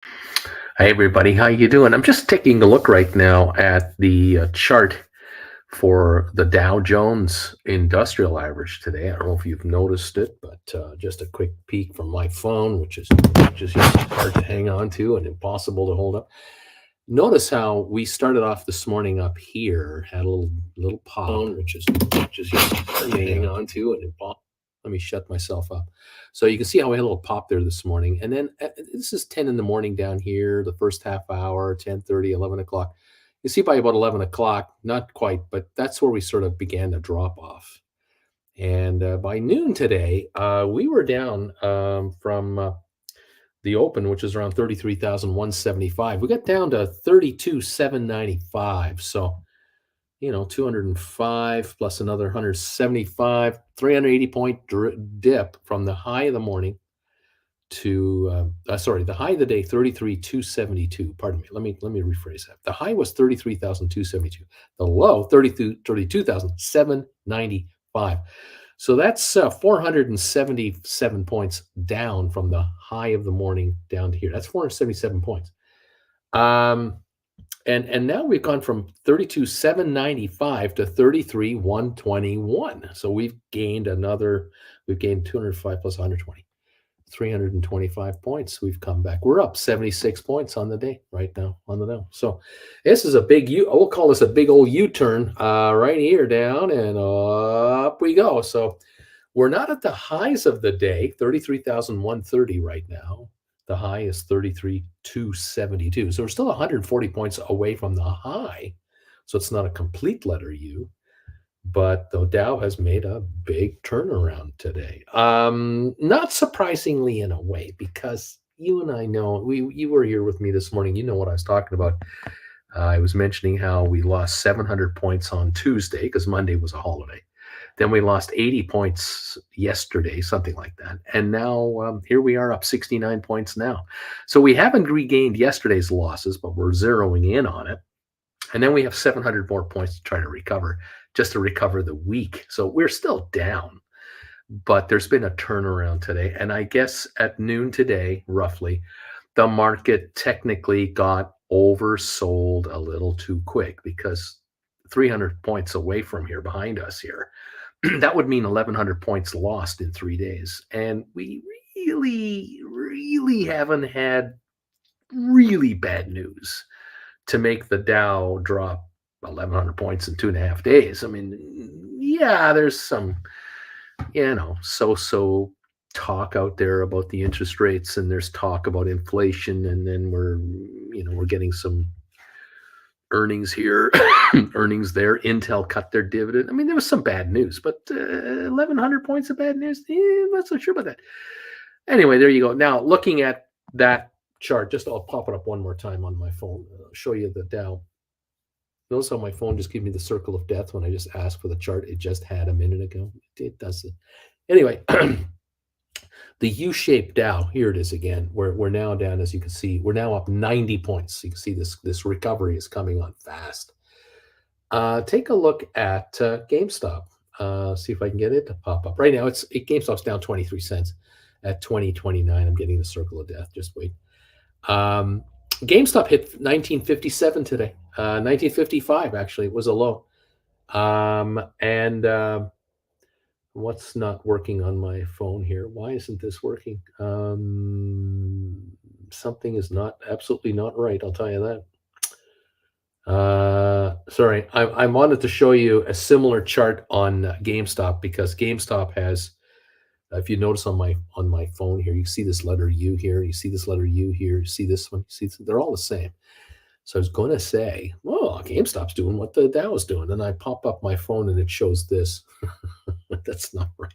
Hi everybody, how you doing? I'm just taking a look right now at the chart for the Dow Jones Industrial Average today. I don't know if you've noticed it, but just a quick peek from my phone, which is just hard to hang on to and impossible to hold up. Notice how we started off this morning up here, had a little pop, which is hard to hang on to and impossible. Let me shut myself up. So you can see how we had a little pop there this morning. And then this is 10 in the morning down here, the first half hour, 10:30, 11 o'clock. You see by about 11 o'clock, not quite, but that's where we sort of began to drop off. And by noon today, we were down from the open, which is around 33,175. We got down to 32,795. So, 205 plus another 175, 380 point dip from the high of the morning to the high of the day 33,272. Pardon me, let me rephrase that. The high was 33,272, the low 32,795. So that's 477 points down from the high of the morning down to here. That's 477 points. And now we've gone from 32,795 to 33,121. So we've gained 205 plus 120. 325 points. We've come back. We're up 76 points on the day right now on the Dow. So this is a big we'll call this a big old U-turn right here down and up we go. So we're not at the highs of the day, 33,130 right now. The high is 33,272. So we're still 140 points away from the high. So it's not a complete letter U. But the Dow has made a big turnaround today. Not surprisingly in a way, because you and I know, you were here with me this morning. You know what I was talking about. I was mentioning how we lost 700 points on Tuesday because Monday was a holiday. Then we lost 80 points yesterday, something like that. And now here we are up 69 points now. So we haven't regained yesterday's losses, but we're zeroing in on it. And then we have 700 more points to try to recover, just to recover the week. So we're still down, but there's been a turnaround today. And I guess at noon today, roughly, the market technically got oversold a little too quick because 300 points away from here, behind us here, that would mean 1,100 points lost in 3 days. And we really haven't had really bad news to make the Dow drop 1,100 points in 2.5 days. I mean, yeah, there's some, so talk out there about the interest rates, and there's talk about inflation, and then we're getting some earnings here, earnings there. Intel cut their dividend. I mean, there was some bad news, but 1,100 points of bad news. I'm not so sure about that. Anyway, there you go. Now, looking at that chart, I'll pop it up one more time on my phone. I'll show you the Dow. Notice how my phone just gave me the circle of death when I just asked for the chart it just had a minute ago. It does it. Anyway, the U-shaped Dow, here it is again. We're now down, as you can see, we're now up 90 points. You can see this recovery is coming on fast. Take a look at GameStop. See if I can get it to pop up. Right now, GameStop's down 23 cents at 20.29. I'm getting the circle of death. Just wait. GameStop hit 1957 today. 1955 actually was a low. And what's not working on my phone here? Why isn't this working? Something is absolutely not right. I'll tell you that. Sorry, I wanted to show you a similar chart on GameStop because GameStop has. If you notice on my phone here, you see this letter U here, you see this letter U here, you see this one, they're all the same. So I was going to say, well, GameStop's doing what the Dow is doing. And I pop up my phone and it shows this. That's not right.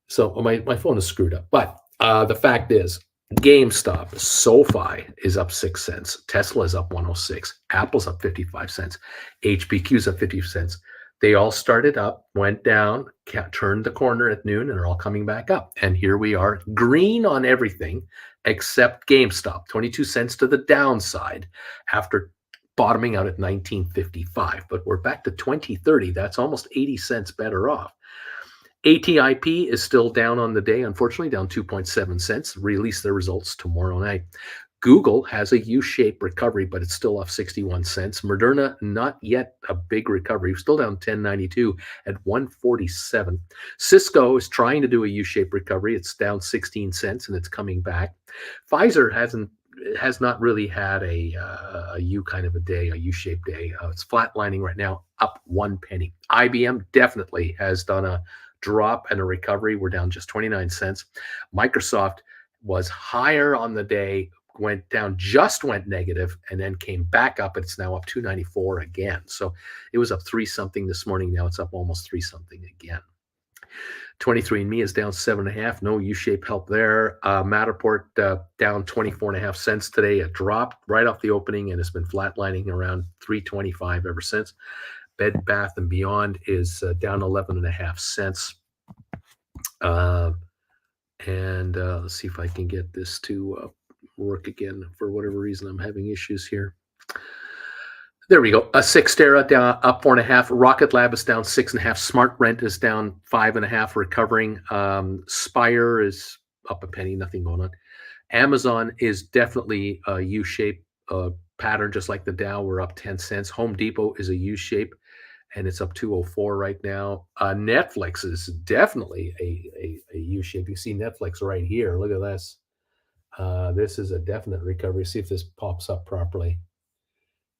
So my phone is screwed up. But the fact is, GameStop, SoFi is up 6 cents. Tesla is up 106. Apple's up 55 cents. HPQ's up 50 cents. They all started up, went down, turned the corner at noon, and are all coming back up. And here we are, green on everything except GameStop, 22 cents to the downside after bottoming out at 1955. But we're back to 2030. That's almost 80 cents better off. ATIP is still down on the day, unfortunately, down 2.7 cents. Release their results tomorrow night. Google has a U-shaped recovery, but it's still off 61 cents. Moderna, not yet a big recovery, still down 10.92 at 147. Cisco is trying to do a U-shaped recovery. It's down 16 cents and it's coming back. Pfizer has not really had a U kind of a day, a U-shaped day. It's flatlining right now, up 1 penny. IBM definitely has done a drop and a recovery. We're down just 29 cents. Microsoft was higher on the day, went down, just went negative, and then came back up. It's now up 294 again. So it was up 3 something this morning. Now it's up almost 3 something again. 23andMe is down 7.5. No U-shaped help there. Matterport down 24.5 cents today. A drop right off the opening, and it's been flatlining around 325 ever since. Bed Bath & Beyond is down 11.5 cents. Let's see if I can get this to work again. For whatever reason, I'm having issues here. There we go. Cyxtera down up 4.5. Rocket Lab is down 6.5. Smart Rent is down 5.5, recovering. Spire is up a penny, nothing going on. Amazon is definitely a U-shaped pattern, just like the Dow. We're up 10 cents. Home Depot is a U-shape, and it's up 204 right now. Netflix is definitely a U-shape. You see Netflix right here. Look at this. This is a definite recovery. See if this pops up properly.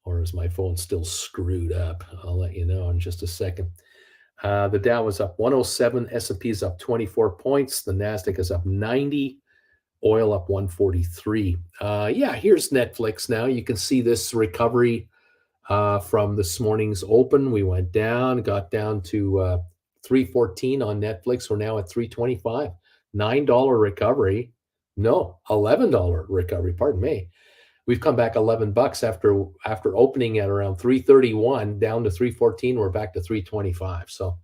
Or is my phone still screwed up? I'll let you know in just a second. The Dow is up 107. S&P is up 24 points. The NASDAQ is up 90. Oil up 143. Yeah, here's Netflix now. You can see this recovery from this morning's open. We went down, got down to 314 on Netflix. We're now at 325. $9 recovery. No, $11 recovery, pardon me. We've come back $11 after opening at around 331 down to 314. We're back to 325. So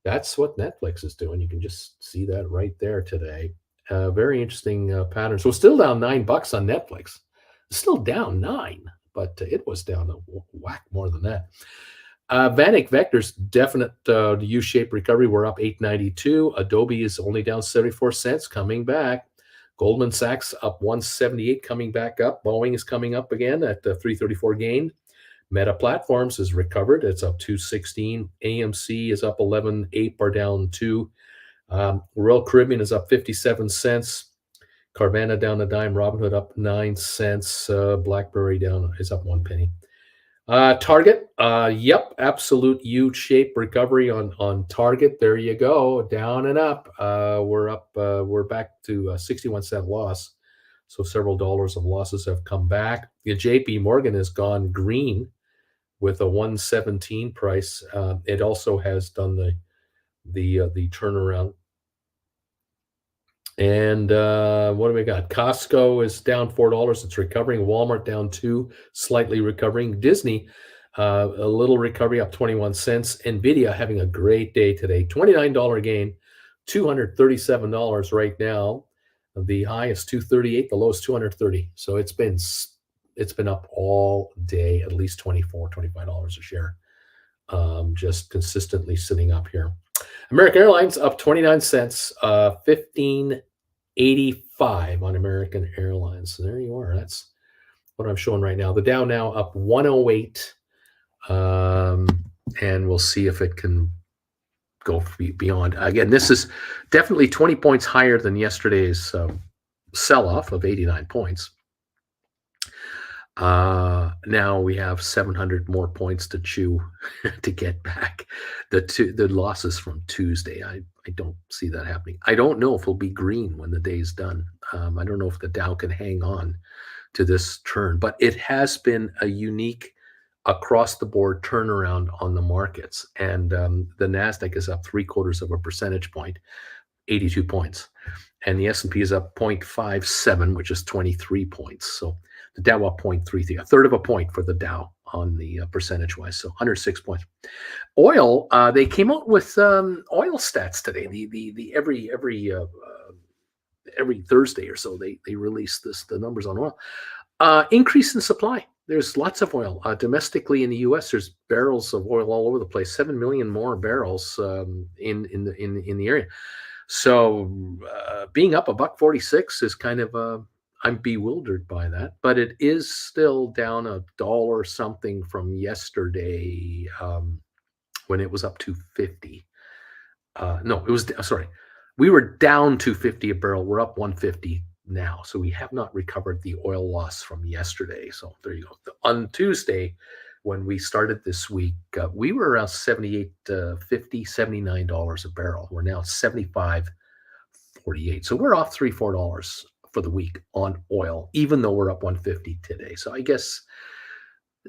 that's what Netflix is doing. You can just see that right there today. Very interesting pattern. So still down $9 on Netflix. Still down 9, but it was down a whack more than that. Vanek Vector's definite U-shaped recovery. We're up 8.92. Adobe is only down 74 cents, coming back. Goldman Sachs up 178, coming back up. Boeing is coming up again at 334 gain. Meta Platforms is recovered. It's up 216. AMC is up 11. Ape are down 2. Royal Caribbean is up 57 cents. Carvana down a dime. Robinhood up 9 cents. BlackBerry down is up 1 penny. Target, yep, absolute U-shaped recovery on Target. There you go, down and up. We're back to a 61-cent loss. So several dollars of losses have come back. The JP Morgan has gone green with a 117 price. It also has done the turnaround. And what do we got? Costco is down $4. It's recovering. Walmart down 2, slightly recovering. Disney, a little recovery, up 21 cents. Nvidia having a great day today. $29 gain, $237 right now. The high is 238. The low is 230. So it's been up all day, at least $25 a share. Just consistently sitting up here. American Airlines up 29 cents, 15.85 on American Airlines. So there you are. That's what I'm showing right now. The Dow now up 108, and we'll see if it can go beyond. Again, this is definitely 20 points higher than yesterday's sell-off of 89 points. Now we have 700 more points to chew to get back the losses from Tuesday. I don't see that happening. I don't know if it'll be green when the day's done. I don't know if the Dow can hang on to this turn, but it has been a unique across the board turnaround on the markets. And the NASDAQ is up 0.75 percentage point, 82 points. And the S&P is up 0.57, which is 23 points. So the Dow up 0.33, a third of a point for the Dow on the percentage-wise, so 106 points. Oil, they came out with oil stats today. The every Thursday or so they release the numbers on oil. Increase in supply. There's lots of oil domestically in the U.S. There's barrels of oil all over the place. 7 million more barrels in the area. So being up $1.46 is kind of I'm bewildered by that, but it is still down a dollar something from yesterday, when it was up to 50. No, it was sorry. We were down 250 a barrel. We're up 150 now. So we have not recovered the oil loss from yesterday. So there you go. On Tuesday, when we started this week, we were around 78, 50, $79 a barrel. We're now 75.48. So we're off $3, $4 for the week on oil, even though we're up 150 today. So I guess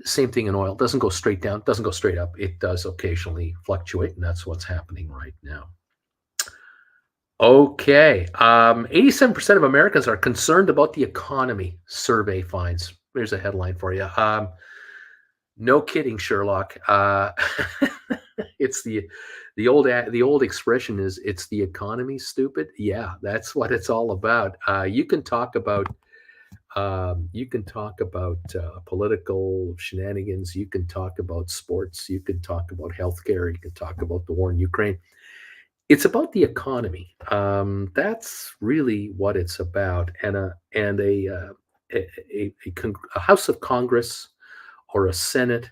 same thing in oil. It doesn't go straight down, doesn't go straight up. It does occasionally fluctuate, and that's what's happening right now. Okay. 87% of Americans are concerned about the economy, survey finds. There's a headline for you. No kidding, Sherlock. It's the old expression is it's the economy, stupid. Yeah, that's what it's all about. You can talk about political shenanigans. You can talk about sports. You can talk about healthcare. You can talk about the war in Ukraine. It's about the economy. That's really what it's about. And a House of Congress or a Senate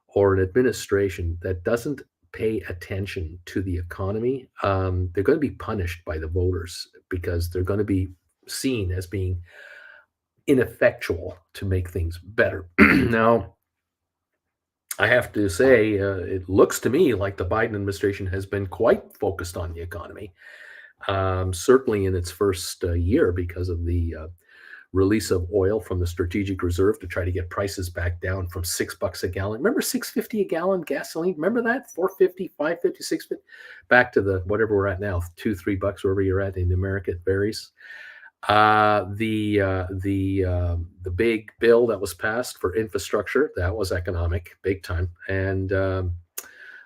or an administration that doesn't pay attention to the economy, they're going to be punished by the voters because they're going to be seen as being ineffectual to make things better. Now, I have to say, it looks to me like the Biden administration has been quite focused on the economy, certainly in its first year because of the release of oil from the strategic reserve to try to get prices back down from $6 a gallon. Remember $6.50 a gallon gasoline? Remember that? $4.50, $5.50, $6.50, back to the whatever we're at now, $2, $3, wherever you're at in America, it varies. The big bill that was passed for infrastructure, that was economic, big time, and a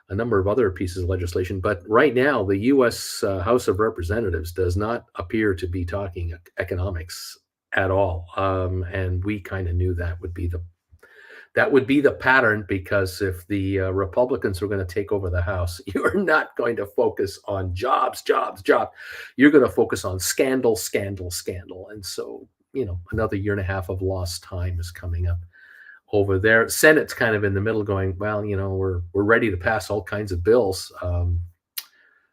number of other pieces of legislation. But right now, the U.S. House of Representatives does not appear to be talking economics at all, and we kind of knew that would be the pattern, because if the Republicans are going to take over the House, you're not going to focus on jobs. You're going to focus on scandal. And so, another year and a half of lost time is coming up over there. Senate's kind of in the middle going, well, we're ready to pass all kinds of bills.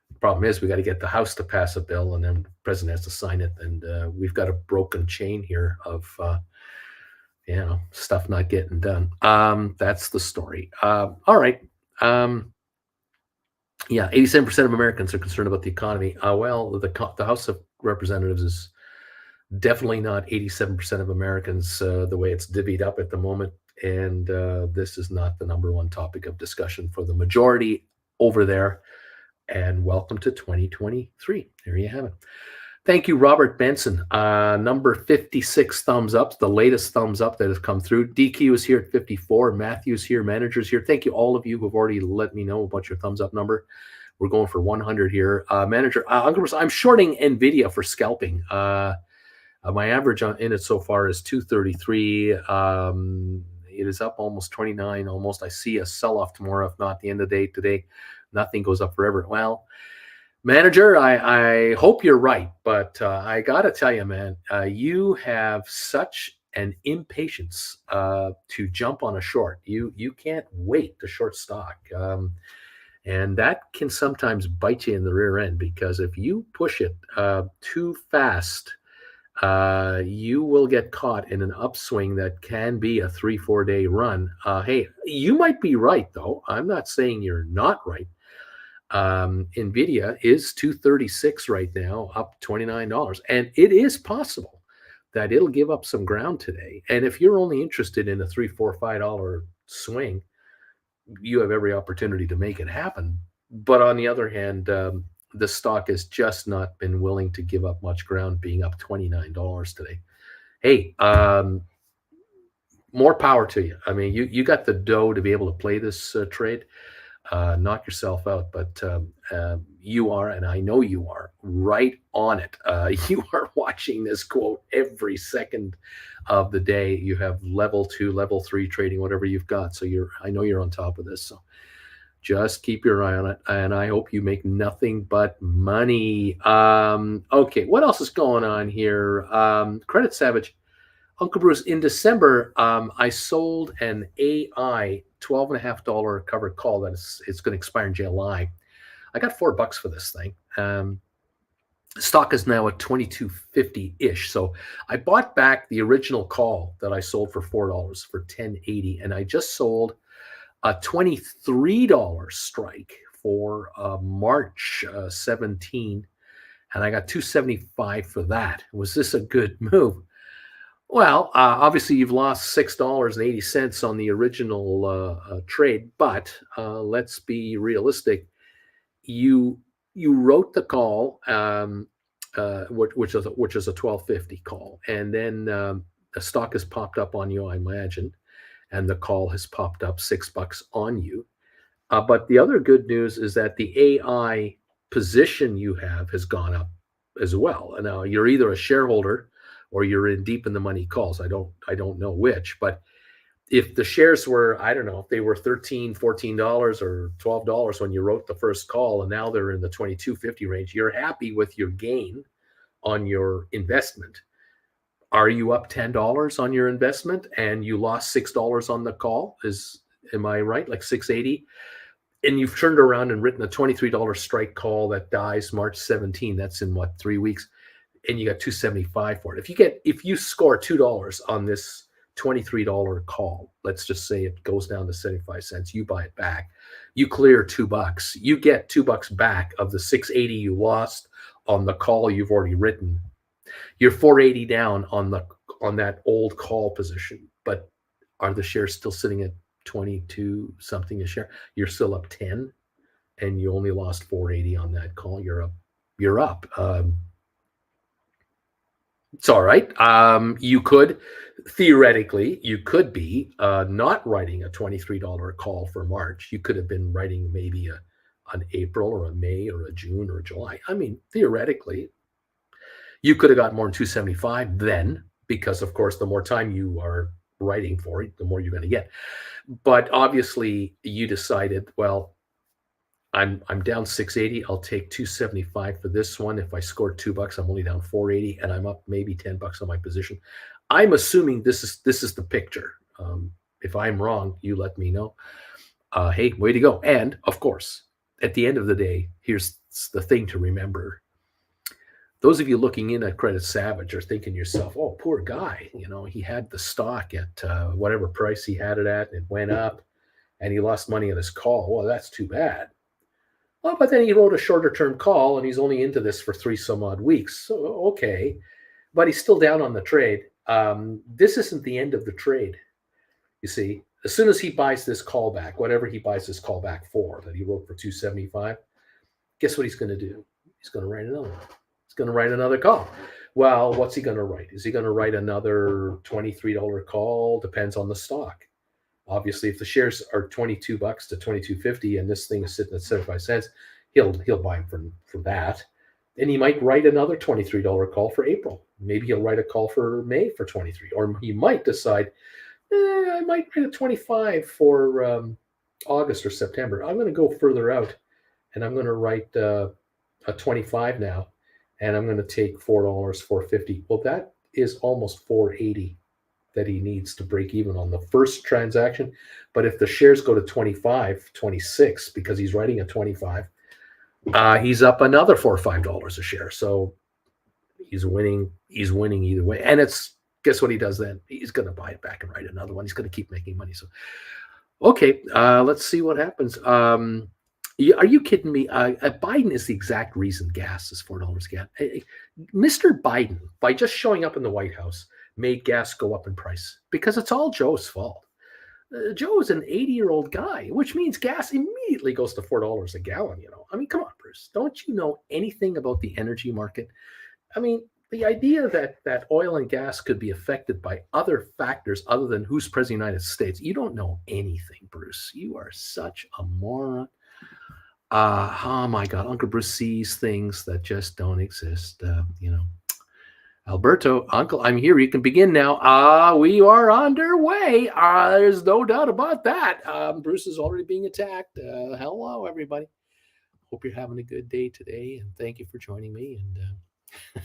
The problem is we got to get the House to pass a bill, and then the president has to sign it. And we've got a broken chain here of stuff not getting done. That's the story. All right. 87% of Americans are concerned about the economy. Well, the House of Representatives is definitely not 87% of Americans the way it's divvied up at the moment. And this is not the number one topic of discussion for the majority over there. And welcome to 2023. There you have it. Thank you, Robert Benson. Number 56 thumbs up, the latest thumbs up that has come through. DQ is here at 54. Matthew's here. Manager's here. Thank you, all of you who have already let me know about your thumbs up number. We're going for 100 here. Manager, I'm shorting Nvidia for scalping. My average in it so far is 233. It is up almost 29, almost. I see a sell-off tomorrow, if not the end of the day today. Nothing goes up forever. Well, Manager, I hope you're right, but I got to tell you, man, you have such an impatience to jump on a short. You can't wait to short stock. And that can sometimes bite you in the rear end, because if you push it too fast, you will get caught in an upswing that can be a 3-4 day run. Hey, you might be right, though. I'm not saying you're not right. Nvidia is 236 right now, up $29, and it is possible that it'll give up some ground today. And if you're only interested in a $3, $4, $5 swing, you have every opportunity to make it happen. But on the other hand, the stock has just not been willing to give up much ground, being up $29 today. Hey, more power to you. I mean, you got the dough to be able to play this trade. Knock yourself out, but you are, and I know you are, right on it. You are watching this quote every second of the day. You have level 2, level 3 trading, whatever you've got. So I know you're on top of this. So just keep your eye on it, and I hope you make nothing but money. Okay, what else is going on here? Credit Savage Uncle Bruce, in December, I sold an AI $12.50 covered call that it's going to expire in July. I got $4 for this thing. Stock is now at 22.50-ish. So I bought back the original call that I sold for $4 for 10.80, and I just sold a $23 strike for March 17, and I got 275 for that. Was this a good move? Well, obviously you've lost $6.80 on the original trade, but let's be realistic. You wrote the call, which is a 12.50 call, and then the stock has popped up on you, I imagine, and the call has popped up $6 on you. But the other good news is that the AI position you have has gone up as well. And now you're either a shareholder or you're in deep in the money calls. I don't know which, but if the shares were, I don't know, if they were $13, $14 or $12 when you wrote the first call, and now they're in the 22.50 range, you're happy with your gain on your investment. Are you up $10 on your investment and you lost $6 on the call? Am I right? Like 680? And you've turned around and written a $23 strike call that dies March 17. That's in what, 3 weeks? And you got 275 for it. If you score $2 on this $23 call, let's just say it goes down to 75 cents, you buy it back, you clear $2. You get $2 back of the 680 you lost on the call you've already written. You're 480 down on that old call position, but are the shares still sitting at 22 something a share? You're still up 10, and you only lost 480 on that call. You're up. It's all right. You could theoretically be not writing a $23 call for March. You could have been writing maybe an April or a May or a June or a July. I mean, theoretically, you could have got more than 275 then, because of course, the more time you are writing for it, the more you're going to get. But obviously, you decided, well, I'm down 680. I'll take 275 for this one. If I score $2, I'm only down 480, and I'm up maybe $10 on my position. I'm assuming this is the picture. If I'm wrong, you let me know. Hey, way to go! And of course, at the end of the day, here's the thing to remember. Those of you looking in at Credit Savage are thinking to yourself, "Oh, poor guy. You know, he had the stock at whatever price he had it at, and it went up, and he lost money on his call. Well, that's too bad." Well, but then he wrote a shorter term call and he's only into this for 3 some odd weeks. So, okay. But he's still down on the trade. This isn't the end of the trade. You see, as soon as he buys this call back, whatever he buys this call back for, that he wrote for 275, guess what he's going to do? He's going to write another one. He's going to write another call. Well, what's he going to write? Is he going to write another $23 call? Depends on the stock. Obviously, if the shares are $22 to $22.50 and this thing is sitting at 75 cents, he'll buy them for that. And he might write another $23 call for April. Maybe he'll write a call for May for 23, or he might decide, I might write a 25 for August or September. I'm going to go further out, and I'm going to write a 25 now, and I'm going to take $4, $4.50. Well, that is almost $4.80 that he needs to break even on the first transaction. But if the shares go to 25, 26, because he's writing a 25, he's up another $4 or $5 a share. So he's winning either way. And guess what he does then? He's going to buy it back and write another one. He's going to keep making money. So, okay, let's see what happens. Are you kidding me? Biden is the exact reason gas is $4 gas. Mr. Biden, by just showing up in the White House, made gas go up in price, because it's all Joe's fault. Joe is an 80-year-old guy, which means gas immediately goes to $4 a gallon. I mean, come on, Bruce. Don't you know anything about the energy market? I mean, the idea that oil and gas could be affected by other factors other than who's president of the United States, you don't know anything, Bruce. You are such a moron. Oh my God, Uncle Bruce sees things that just don't exist. Alberto, Uncle, I'm here. You can begin now. We are underway. There's no doubt about that. Bruce is already being attacked. Hello, everybody. Hope you're having a good day today, and thank you for joining me. And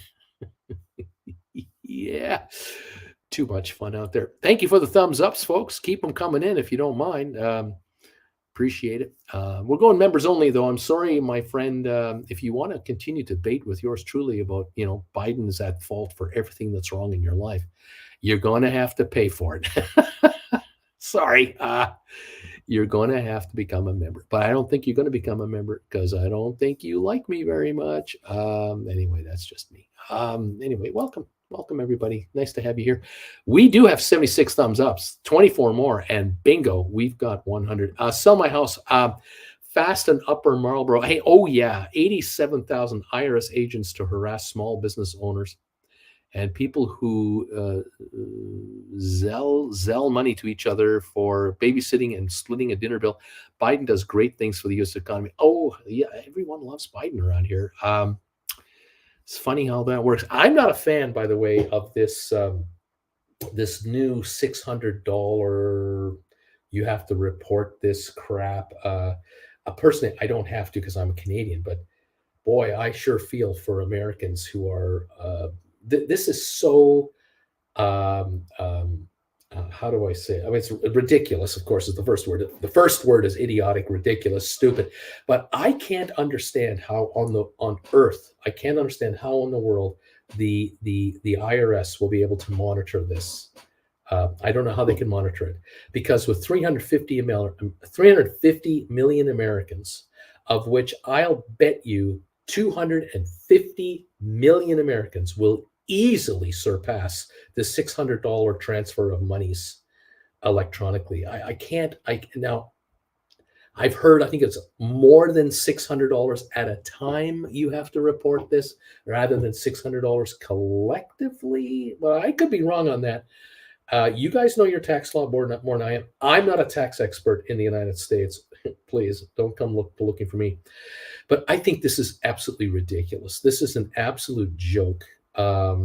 yeah, Too much fun out there. Thank you for the thumbs ups, folks. Keep them coming in if you don't mind. Appreciate it. We're going members only, though. I'm sorry, my friend. If you want to continue to debate with yours truly about, Biden is at fault for everything that's wrong in your life, you're going to have to pay for it. Sorry. You're going to have to become a member. But I don't think you're going to become a member because I don't think you like me very much. Anyway, that's just me. Anyway, welcome. Welcome, everybody. Nice to have you here. We do have 76 thumbs ups, 24 more, and bingo, we've got 100. Sell my house. Fast and Upper Marlboro. Hey, oh yeah, 87,000 IRS agents to harass small business owners and people who zell money to each other for babysitting and splitting a dinner bill. Biden does great things for the U.S. economy. Oh yeah, everyone loves Biden around here. It's funny how that works. I'm not a fan, by the way, of this this new $600. You have to report this crap. Personally, I don't have to because I'm a Canadian, but boy, I sure feel for Americans who are. This is so. How do I say it? I mean, it's ridiculous, of course, is the first word. The first word is idiotic, ridiculous, stupid. But I can't understand how on Earth, I can't understand how in the world the IRS will be able to monitor this. I don't know how they can monitor it because with 350 million Americans, of which I'll bet you 250 million Americans will easily surpass the $600 transfer of monies electronically. Now I've heard, I think it's more than $600 at a time you have to report this rather than $600 collectively. Well, I could be wrong on that. You guys know your tax law more than I am. I'm not a tax expert in the United States. Please don't come looking for me. But I think this is absolutely ridiculous. This is an absolute joke. I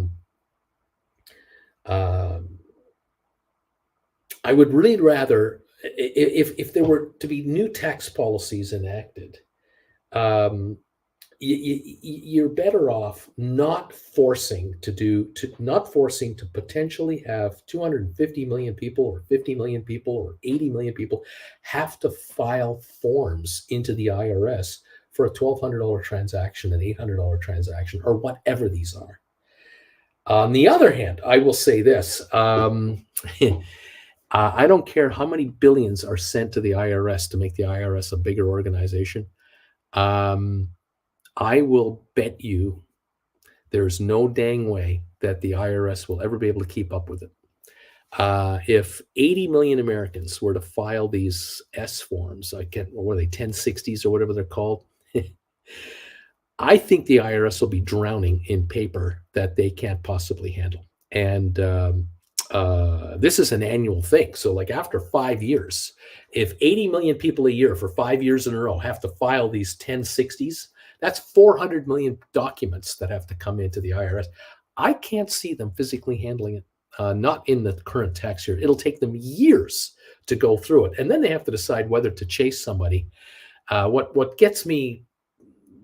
would really rather, if there were to be new tax policies enacted, you're better off not forcing to potentially have 250 million people or 50 million people or 80 million people have to file forms into the IRS for a $1,200 transaction, an $800 transaction, or whatever these are. On the other hand, I will say this. I don't care how many billions are sent to the IRS to make the IRS a bigger organization. I will bet you there's no dang way that the IRS will ever be able to keep up with it. If 80 million Americans were to file these S forms, what are they, 1060s or whatever they're called? I think the IRS will be drowning in paper that they can't possibly handle. And this is an annual thing. So like after 5 years, if 80 million people a year for 5 years in a row have to file these 1060s, that's 400 million documents that have to come into the IRS. I can't see them physically handling it, not in the current tax year. It'll take them years to go through it. And then they have to decide whether to chase somebody. What gets me,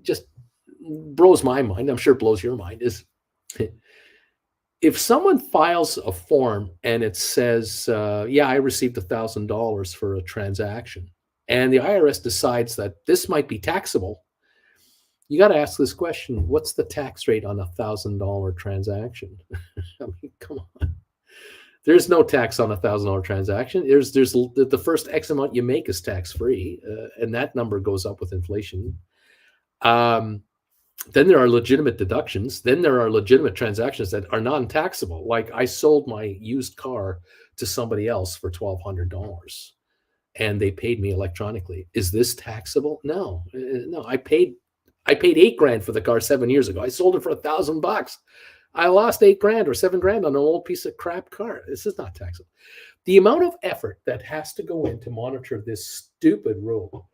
just blows my mind, I'm sure it blows your mind, is if someone files a form and it says, yeah, I received $1,000 for a transaction, and the IRS decides that this might be taxable, you got to ask this question: what's the tax rate on a $1,000 transaction? I mean, come on. There's no tax on a $1,000 transaction. There's the first X amount you make is tax free, and that number goes up with inflation. Then there are legitimate deductions. Then there are legitimate transactions that are non-taxable. Like I sold my used car to somebody else for $1,200, and they paid me electronically. Is this taxable? No. I paid $8,000 for the car 7 years ago. I sold it for $1,000. I lost $8,000 or $7,000 on an old piece of crap car. This is not taxable. The amount of effort that has to go in to monitor this stupid rule,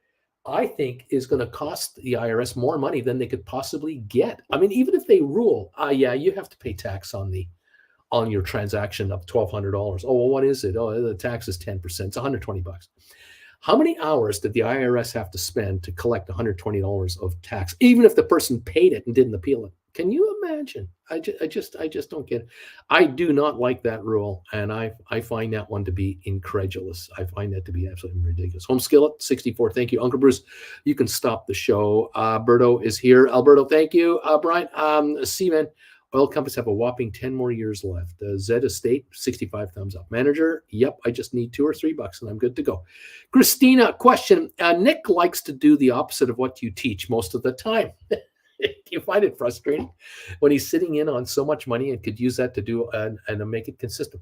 I think, is going to cost the IRS more money than they could possibly get. I mean, even if they rule, yeah, you have to pay tax on your transaction of $1,200. Oh, well, what is it? Oh, the tax is 10%. It's $120. How many hours did the IRS have to spend to collect $120 of tax, even if the person paid it and didn't appeal it? Can you imagine? I just don't get it. I do not like that rule, and I find that one to be incredulous. I find that to be absolutely ridiculous. Home Skillet 64. Thank you, Uncle Bruce. You can stop the show. Alberto is here. Alberto, thank you. Brian, Seaman. Oil companies have a whopping 10 more years left. Zed Estate, 65 thumbs up. Manager, yep, I just need $2 or $3 and I'm good to go. Christina, question. Nick likes to do the opposite of what you teach most of the time. Do you find it frustrating when he's sitting in on so much money and could use that to do and make it consistent?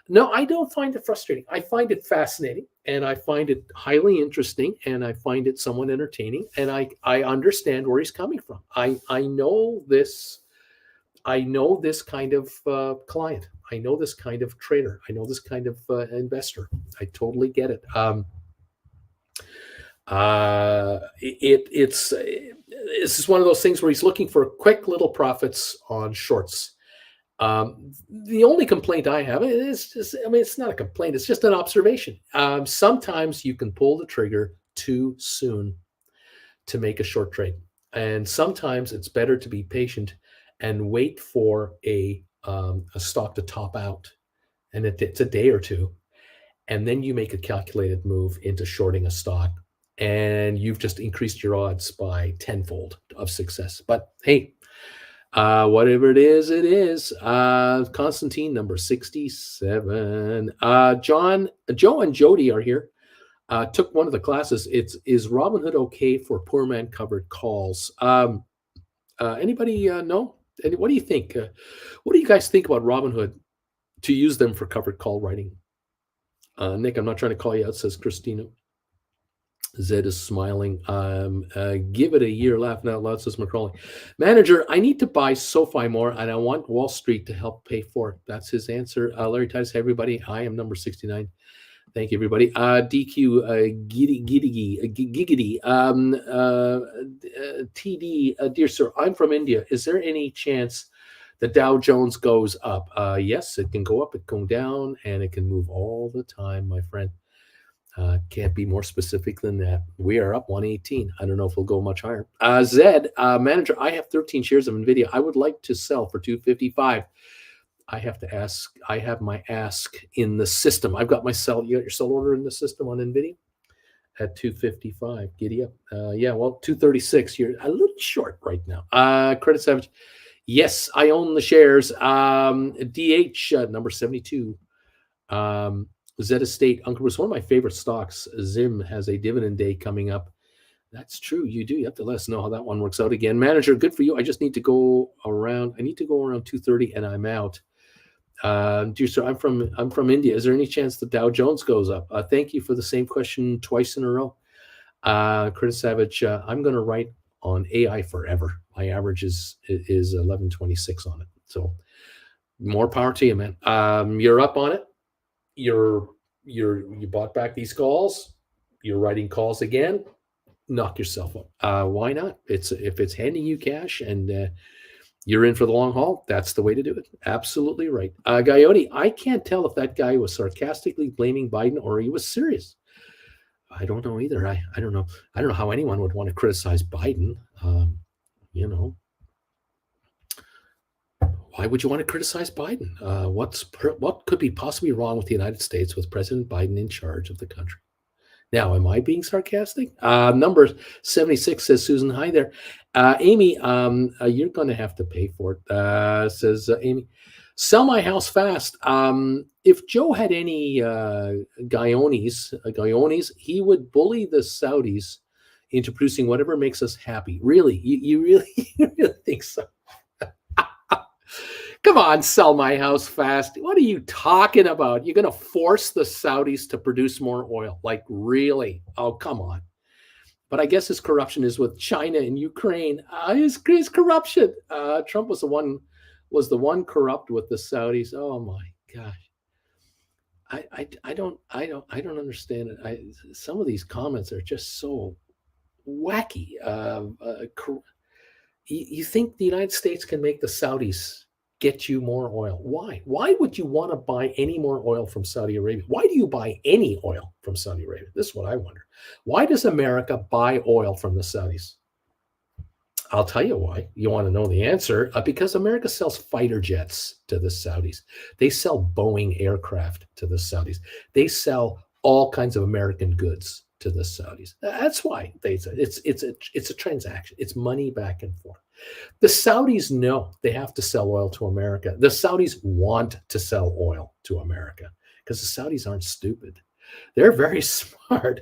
No, I don't find it frustrating. I find it fascinating, and I find it highly interesting, and I find it somewhat entertaining, and I understand where he's coming from. I know this kind of client. I know this kind of trader. I know this kind of investor. I totally get it. This is one of those things where he's looking for quick little profits on shorts. The only complaint I have is just, it's not a complaint. It's just an observation. Sometimes you can pull the trigger too soon to make a short trade. And sometimes it's better to be patient and wait for a stock to top out. And it's a day or two. And then you make a calculated move into shorting a stock. And you've just increased your odds by tenfold of success. But hey, whatever it is, it is. Constantine, number 67. Joe and Jody are here. Took one of the classes. Is Robinhood okay for poor man covered calls? Anybody know? What do you think? What do you guys think about Robinhood to use them for covered call writing? Nick, I'm not trying to call you out, says Christina. Zed is smiling. Give it a year, laughing out loud, says McCrawley. Manager, I need to buy SoFi more, and I want Wall Street to help pay for it. That's his answer. Larry Titus, hey, everybody. I am number 69. Thank you, everybody. DQ, Giggity, TD, dear sir, I'm from India. Is there any chance the Dow Jones goes up? Yes, it can go up, it can go down, and it can move all the time, my friend. Can't be more specific than that. We are up 118. I don't know if we'll go much higher. Zed, manager, I have 13 shares of Nvidia. I would like to sell for 255. I have to ask. I have my ask in the system. I've got my sell. You got your sell order in the system on Nvidia at 255. Giddy up. Yeah, well, 236. You're a little short right now. Credit Savage. Yes, I own the shares. DH number 72. Zed Estate, Uncle Bruce, one of my favorite stocks. Zim has a dividend day coming up. That's true. You do. You have to let us know how that one works out again. Manager, good for you. I just need to go around. I need to go around 230 and I'm out. Dear sir, I'm from India. Is there any chance the Dow Jones goes up? Thank you for the same question twice in a row. Curtis Savage, I'm going to write on AI forever. My average is 1126 on it. So more power to you, man. You're up on it. You bought back these calls. You're writing calls again. Knock yourself up. Why not? If it's handing you cash and you're in for the long haul, that's the way to do it. Absolutely right. Coyote, I can't tell if that guy was sarcastically blaming Biden or he was serious. I don't know either. I don't know. I don't know how anyone would want to criticize Biden. Why would you want to criticize Biden? What could be possibly wrong with the United States with President Biden in charge of the country? Now, am I being sarcastic? Number 76 says Susan. Hi there. Amy, you're going to have to pay for it, says Amy. Sell my house fast. If Joe had any Guyonis, he would bully the Saudis into producing whatever makes us happy. Really? You really think so? Come on, sell my house fast. What are you talking about? You're going to force the Saudis to produce more oil? Like, really? Oh, come on. But I guess his corruption is with China and Ukraine. His corruption. Trump was the one corrupt with the Saudis. Oh my gosh. I don't understand it. Some of these comments are just so wacky. You think the United States can make the Saudis get you more oil? Why? Why would you want to buy any more oil from Saudi Arabia? Why do you buy any oil from Saudi Arabia? This is what I wonder. Why does America buy oil from the Saudis? I'll tell you why. You want to know the answer? Because America sells fighter jets to the Saudis. They sell Boeing aircraft to the Saudis. They sell all kinds of American goods to the Saudis. That's why they say it's a transaction. It's money back and forth. The Saudis know they have to sell oil to America. The Saudis want to sell oil to America because the Saudis aren't stupid. They're very smart.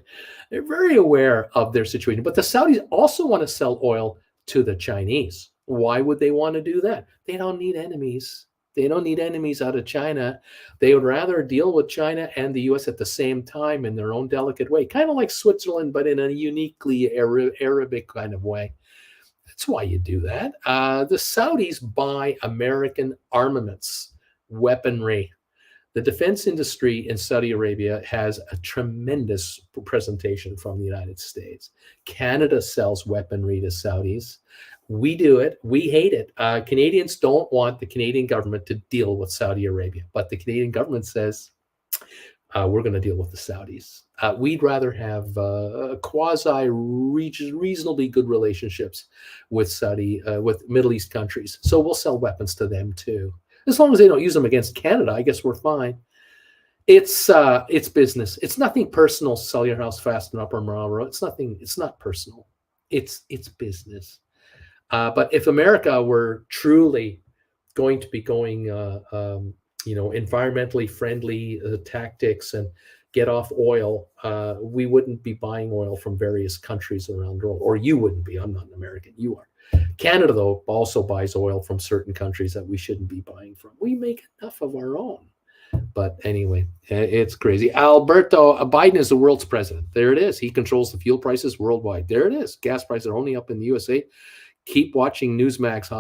They're very aware of their situation. But the Saudis also want to sell oil to the Chinese. Why would they want to do that? They don't need enemies. They don't need enemies out of China. They would rather deal with China and the US at the same time in their own delicate way, kind of like Switzerland, but in a uniquely Arabic kind of way. That's why you do that. The Saudis buy American armaments, weaponry. The defense industry in Saudi Arabia has a tremendous presentation from the United States. Canada sells weaponry to Saudis. We do it. We hate it. Canadians don't want the Canadian government to deal with Saudi Arabia, but the Canadian government says, we're going to deal with the Saudis. We'd rather have reasonably good relationships with with Middle East countries. So we'll sell weapons to them too. As long as they don't use them against Canada, I guess we're fine. It's business. It's nothing personal. Sell your house fast and Upper Marlboro. It's nothing. It's not personal. It's business. But if America were truly going to be going, environmentally friendly tactics and get off oil, we wouldn't be buying oil from various countries around the world. Or you wouldn't be. I'm not an American. You are. Canada, though, also buys oil from certain countries that we shouldn't be buying from. We make enough of our own. But anyway, it's crazy. Alberto, Biden is the world's president. There it is. He controls the fuel prices worldwide. There it is. Gas prices are only up in the USA. Keep watching Newsmax.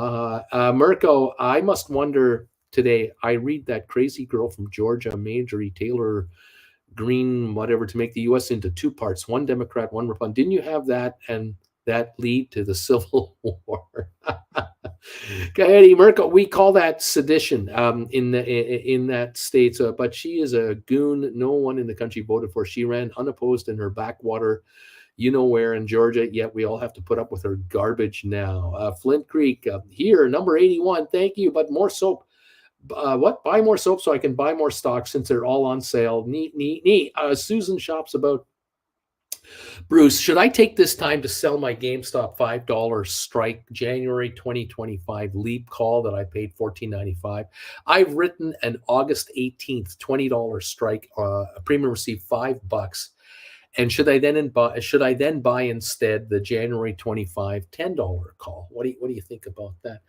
Mirko, I must wonder today. I read that crazy girl from Georgia, Marjorie Taylor Greene, whatever, to make the U.S. into two parts, one Democrat, one Republican. Didn't you have that? And that lead to the Civil War. Eddie Merkel, we call that sedition in that state. But she is a goon. No one in the country voted for. She ran unopposed in her backwater, where in Georgia. Yet we all have to put up with her garbage now. Flint Creek here, number 81. Thank you, but more soap. Buy more soap so I can buy more stocks since they're all on sale. Neat. Susan shops about. Bruce, should I take this time to sell my GameStop $5 strike January 2025 leap call that I paid $14.95? I've written an August 18th $20 strike, a premium received $5. And should I then buy instead the January 25 $10 call? What do you think about that?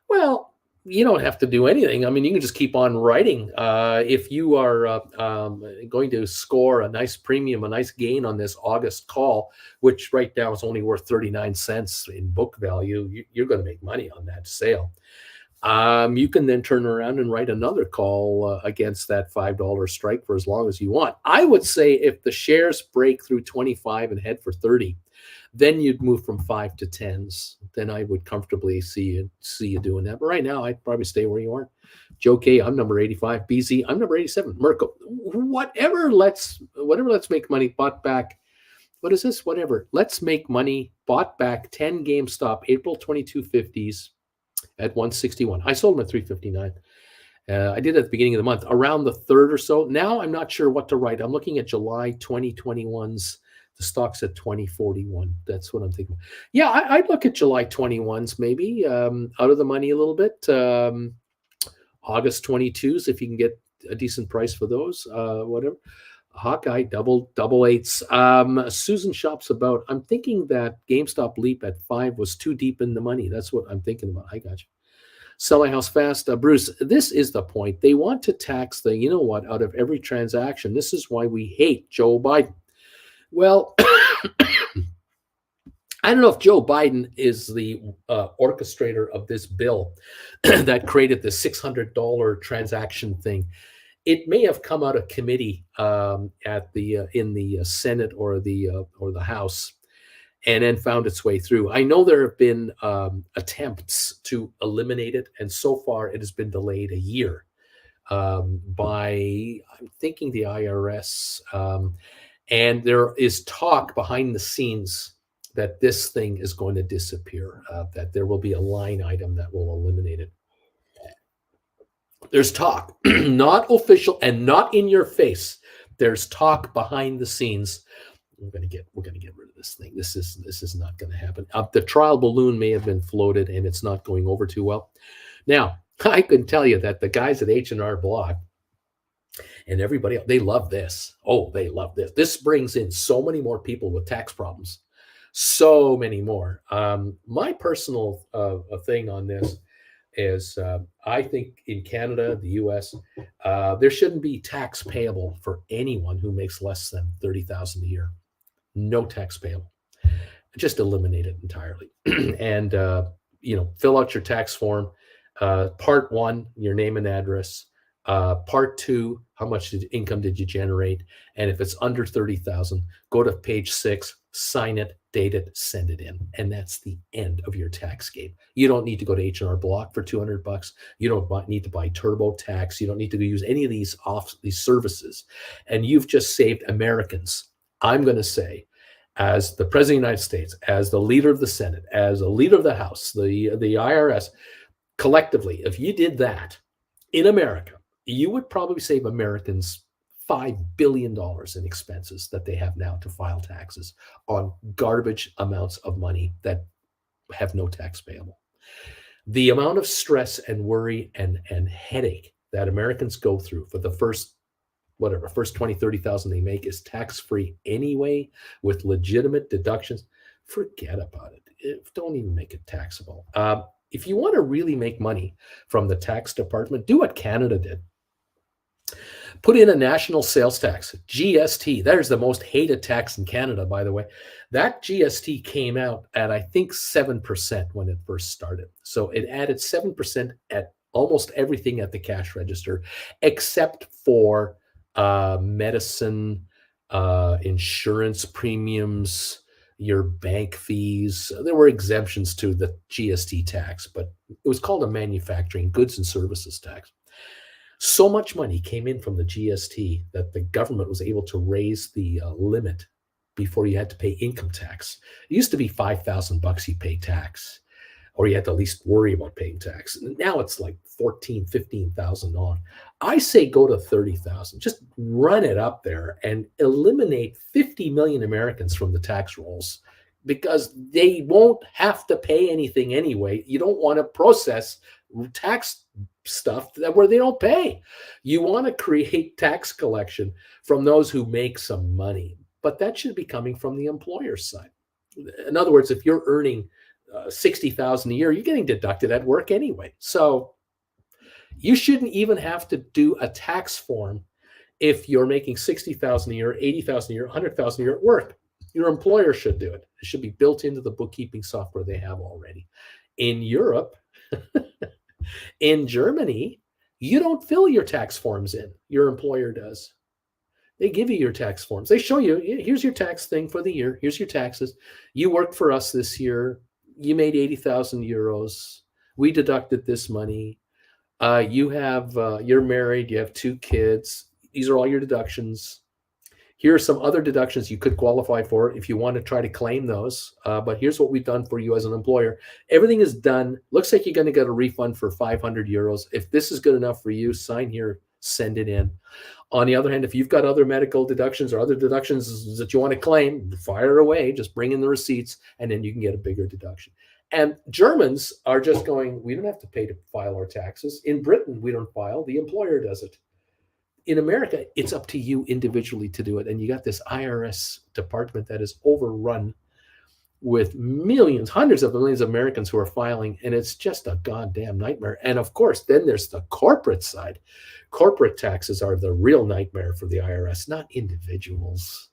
Well, you don't have to do anything. I mean, you can just keep on writing. If you are going to score a nice premium, a nice gain on this August call, which right now is only worth 39 cents in book value, you're going to make money on that sale. You can then turn around and write another call against that $5 strike for as long as you want. I would say if the shares break through 25 and head for 30, then you'd move from 5 to 10s. Then I would comfortably see you doing that. But right now, I'd probably stay where you are. Joe K, I'm number 85. BZ, I'm number 87. Mirko, whatever. Let's make money. Bought back. What is this? Whatever. Let's make money. Bought back 10 GameStop April 2250s at 161. I sold them at 359. I did it at the beginning of the month, around the 3rd or so. Now I'm not sure what to write. I'm looking at July 2021's. The stock's at 2041. That's what I'm thinking. Yeah, I'd look at July 21s, maybe out of the money a little bit. August 22s, if you can get a decent price for those, whatever. Hawkeye, double eights. Susan shops about. I'm thinking that GameStop leap at 5 was too deep in the money. That's what I'm thinking about. I got you. Sell a house fast. Bruce, this is the point. They want to tax out of every transaction. This is why we hate Joe Biden. Well, I don't know if Joe Biden is the orchestrator of this bill that created the $600 transaction thing. It may have come out of committee in the Senate or the House, and then found its way through. I know there have been attempts to eliminate it, and so far it has been delayed a year by, I'm thinking, the IRS. And there is talk behind the scenes that this thing is going to disappear, that there will be a line item that will eliminate it. There's talk, not official and not in your face. There's talk behind the scenes. We're going to get rid of this thing. This is not going to happen. The trial balloon may have been floated, and it's not going over too well. Now, I can tell you that the guys at H&R Block and everybody else, they love this. Oh, they love this. This brings in so many more people with tax problems. So many more. My personal thing on this is I think in Canada, the US, there shouldn't be tax payable for anyone who makes less than $30,000 a year. No tax payable. Just eliminate it entirely. And, fill out your tax form. Part 1, your name and address. Part 2, how much income did you generate? And if it's under 30,000, go to page 6, sign it, date it, send it in. And that's the end of your tax game. You don't need to go to H&R Block for $200. You don't need to buy TurboTax. You don't need to use any of these services. And you've just saved Americans. I'm going to say, as the President of the United States, as the leader of the Senate, as a leader of the House, the IRS, collectively, if you did that in America, you would probably save Americans $5 billion in expenses that they have now to file taxes on garbage amounts of money that have no tax payable. The amount of stress and worry and headache that Americans go through for the first 20, 30,000 they make is tax-free anyway, with legitimate deductions. Forget about it. Don't even make it taxable. If you want to really make money from the tax department, do what Canada did. Put in a national sales tax, GST. There's the most hated tax in Canada, by the way. That GST came out at, I think, 7% when it first started. So it added 7% at almost everything at the cash register, except for medicine, insurance premiums, your bank fees. There were exemptions to the GST tax, but it was called a manufacturing goods and services tax. So much money came in from the GST that the government was able to raise the limit before you had to pay income tax. It used to be $5,000 you pay tax, or you had to at least worry about paying tax. Now it's like $14,000, $15,000 on. I say go to $30,000. Just run it up there and eliminate 50 million Americans from the tax rolls, because they won't have to pay anything anyway. You don't want to process tax stuff where they don't pay. You want to create tax collection from those who make some money, but that should be coming from the employer's side. In other words, if you're earning $60,000 a year, you're getting deducted at work anyway. So you shouldn't even have to do a tax form if you're making $60,000 a year, $80,000 a year, $100,000 a year at work. Your employer should do it. It should be built into the bookkeeping software they have already. In Europe, in Germany, you don't fill your tax forms in. Your employer does. They give you your tax forms. They show you, here's your tax thing for the year. Here's your taxes. You worked for us this year. You made 80,000 euros. We deducted this money. You're married. You have 2 kids. These are all your deductions. Here are some other deductions you could qualify for if you want to try to claim those. But here's what we've done for you as an employer. Everything is done. Looks like you're going to get a refund for 500 euros. If this is good enough for you, sign here, send it in. On the other hand, if you've got other medical deductions or other deductions that you want to claim, fire away. Just bring in the receipts, and then you can get a bigger deduction. And Germans are just going, we don't have to pay to file our taxes. In Britain, we don't file. The employer does it. In America, it's up to you individually to do it. And you got this IRS department that is overrun with millions, hundreds of millions of Americans who are filing, and it's just a goddamn nightmare. And of course, then there's the corporate side. Corporate taxes are the real nightmare for the IRS, not individuals.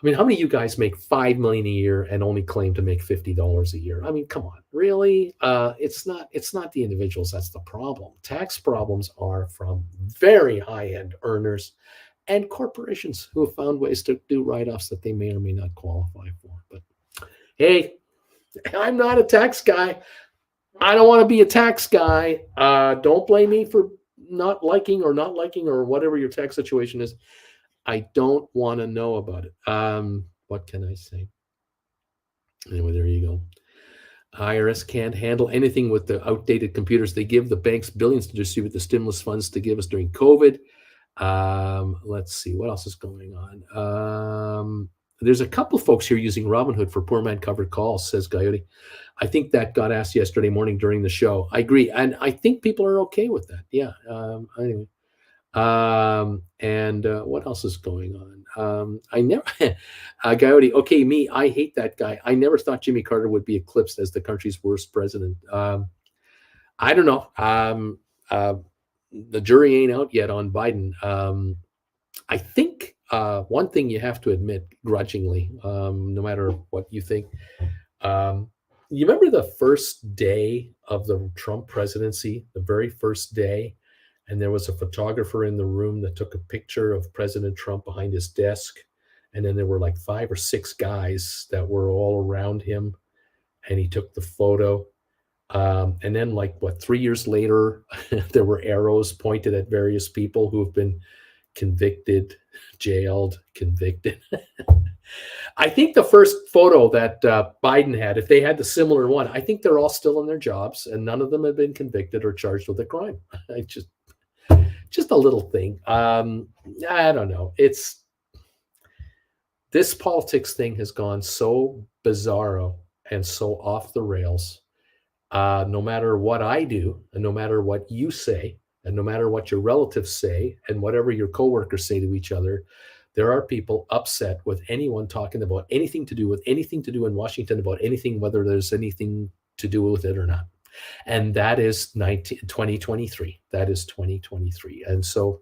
I mean, how many of you guys make $5 million a year and only claim to make $50 a year? I mean, come on, really? It's not the individuals that's the problem. Tax problems are from very high-end earners and corporations who have found ways to do write-offs that they may or may not qualify for. But hey, I'm not a tax guy. I don't want to be a tax guy. Don't blame me for not liking or whatever your tax situation is. I don't want to know about it. What can I say? Anyway, there you go. IRS can't handle anything with the outdated computers. They give the banks billions to distribute the stimulus funds to give us during COVID. Let's see what else is going on. There's a couple folks here using Robinhood for poor man covered calls, says Coyote. I think that got asked yesterday morning during the show. I agree, and I think people are okay with that. Yeah. Anyway. And what else is going on? I never, Coyote. Okay, me. I hate that guy. I never thought Jimmy Carter would be eclipsed as the country's worst president. I don't know. The jury ain't out yet on Biden. I think one thing you have to admit, grudgingly, no matter what you think, you remember the first day of the Trump presidency, the very first day, and there was a photographer in the room that took a picture of President Trump behind his desk, and then there were like 5 or 6 guys that were all around him, and he took the photo. And then, 3 years later, there were arrows pointed at various people who have been convicted, jailed, convicted. I think the first photo that Biden had, if they had the similar one, I think they're all still in their jobs, and none of them have been convicted or charged with a crime. Just a little thing. I don't know. This politics thing has gone so bizarro and so off the rails. No matter what I do, and no matter what you say, and no matter what your relatives say, and whatever your coworkers say to each other, there are people upset with anyone talking about anything to do in Washington about anything, whether there's anything to do with it or not. And that is 2023. That is 2023. And so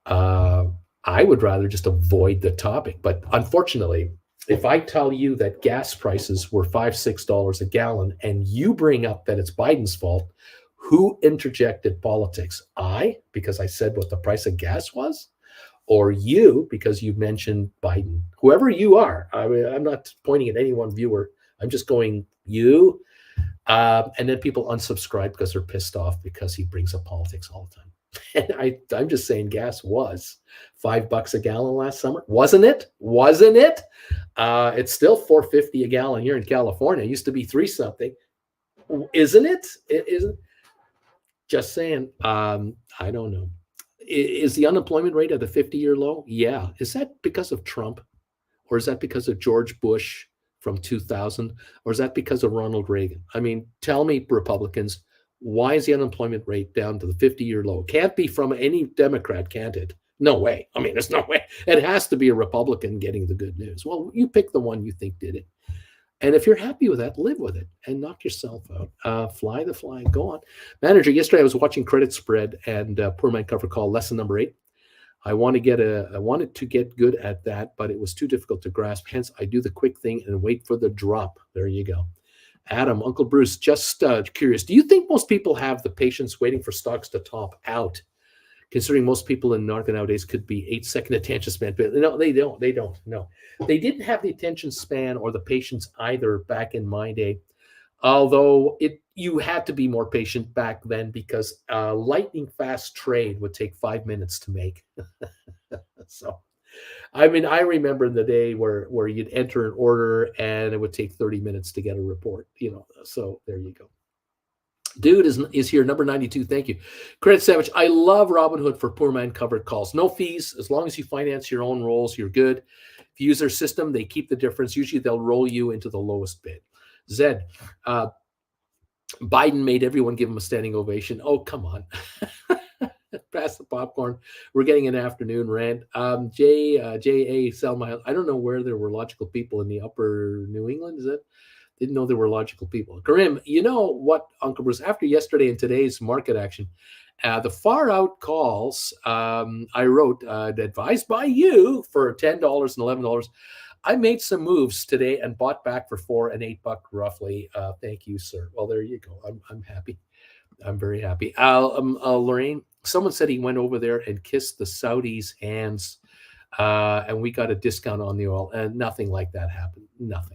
I would rather just avoid the topic. But unfortunately, if I tell you that gas prices were $5, $6 a gallon, and you bring up that it's Biden's fault, who interjected politics? I, because I said what the price of gas was? Or you, because you mentioned Biden? Whoever you are, I'm not pointing at any one viewer. I'm just going, you. And then people unsubscribe because they're pissed off because he brings up politics all the time. And I'm just saying gas was $5 a gallon last summer. Wasn't it? It's still $4.50 a gallon here in California. It used to be 3 something. Isn't it? It isn't. Just saying. I don't know. Is the unemployment rate at a 50-year low? Yeah. Is that because of Trump? Or is that because of George Bush from 2000? Or is that because of Ronald Reagan? I mean, tell me, Republicans, why is the unemployment rate down to the 50-year low? Can't be from any Democrat, can't it? No way. I mean, there's no way. It has to be a Republican getting the good news. Well, you pick the one you think did it. And if you're happy with that, live with it and knock yourself out. Fly the flag. Go on. Manager, yesterday I was watching credit spread and poor man cover call lesson number 8. I wanted to get good at that, but it was too difficult to grasp. Hence, I do the quick thing and wait for the drop. There you go. Adam, Uncle Bruce, just curious. Do you think most people have the patience waiting for stocks to top out? Considering most people in market nowadays could be 8-second attention span. No, they don't. No, they didn't have the attention span or the patience either back in my day. Although you had to be more patient back then because lightning fast trade would take 5 minutes to make. So, I mean, I remember the day where you'd enter an order and it would take 30 minutes to get a report. So there you go. Dude is here, number 92. Thank you. Credit Savage. I love Robinhood for poor man covered calls. No fees. As long as you finance your own rolls, you're good. If you use their system, they keep the difference. Usually they'll roll you into the lowest bid. Zed, Biden made everyone give him a standing ovation. Oh, come on. Pass the popcorn. We're getting an afternoon rant. J.A. Selma, I don't know where there were logical people in the upper New England. Is it? Didn't know there were logical people. Karim, you know what, Uncle Bruce, after yesterday and today's market action, the far out calls, I wrote, advised by you for $10 and $11. I made some moves today and bought back for $4 and $8 roughly. Thank you, sir. Well, there you go. I'm happy. I'm very happy. Lorraine, someone said he went over there and kissed the Saudis' hands, and we got a discount on the oil, and nothing like that happened. Nothing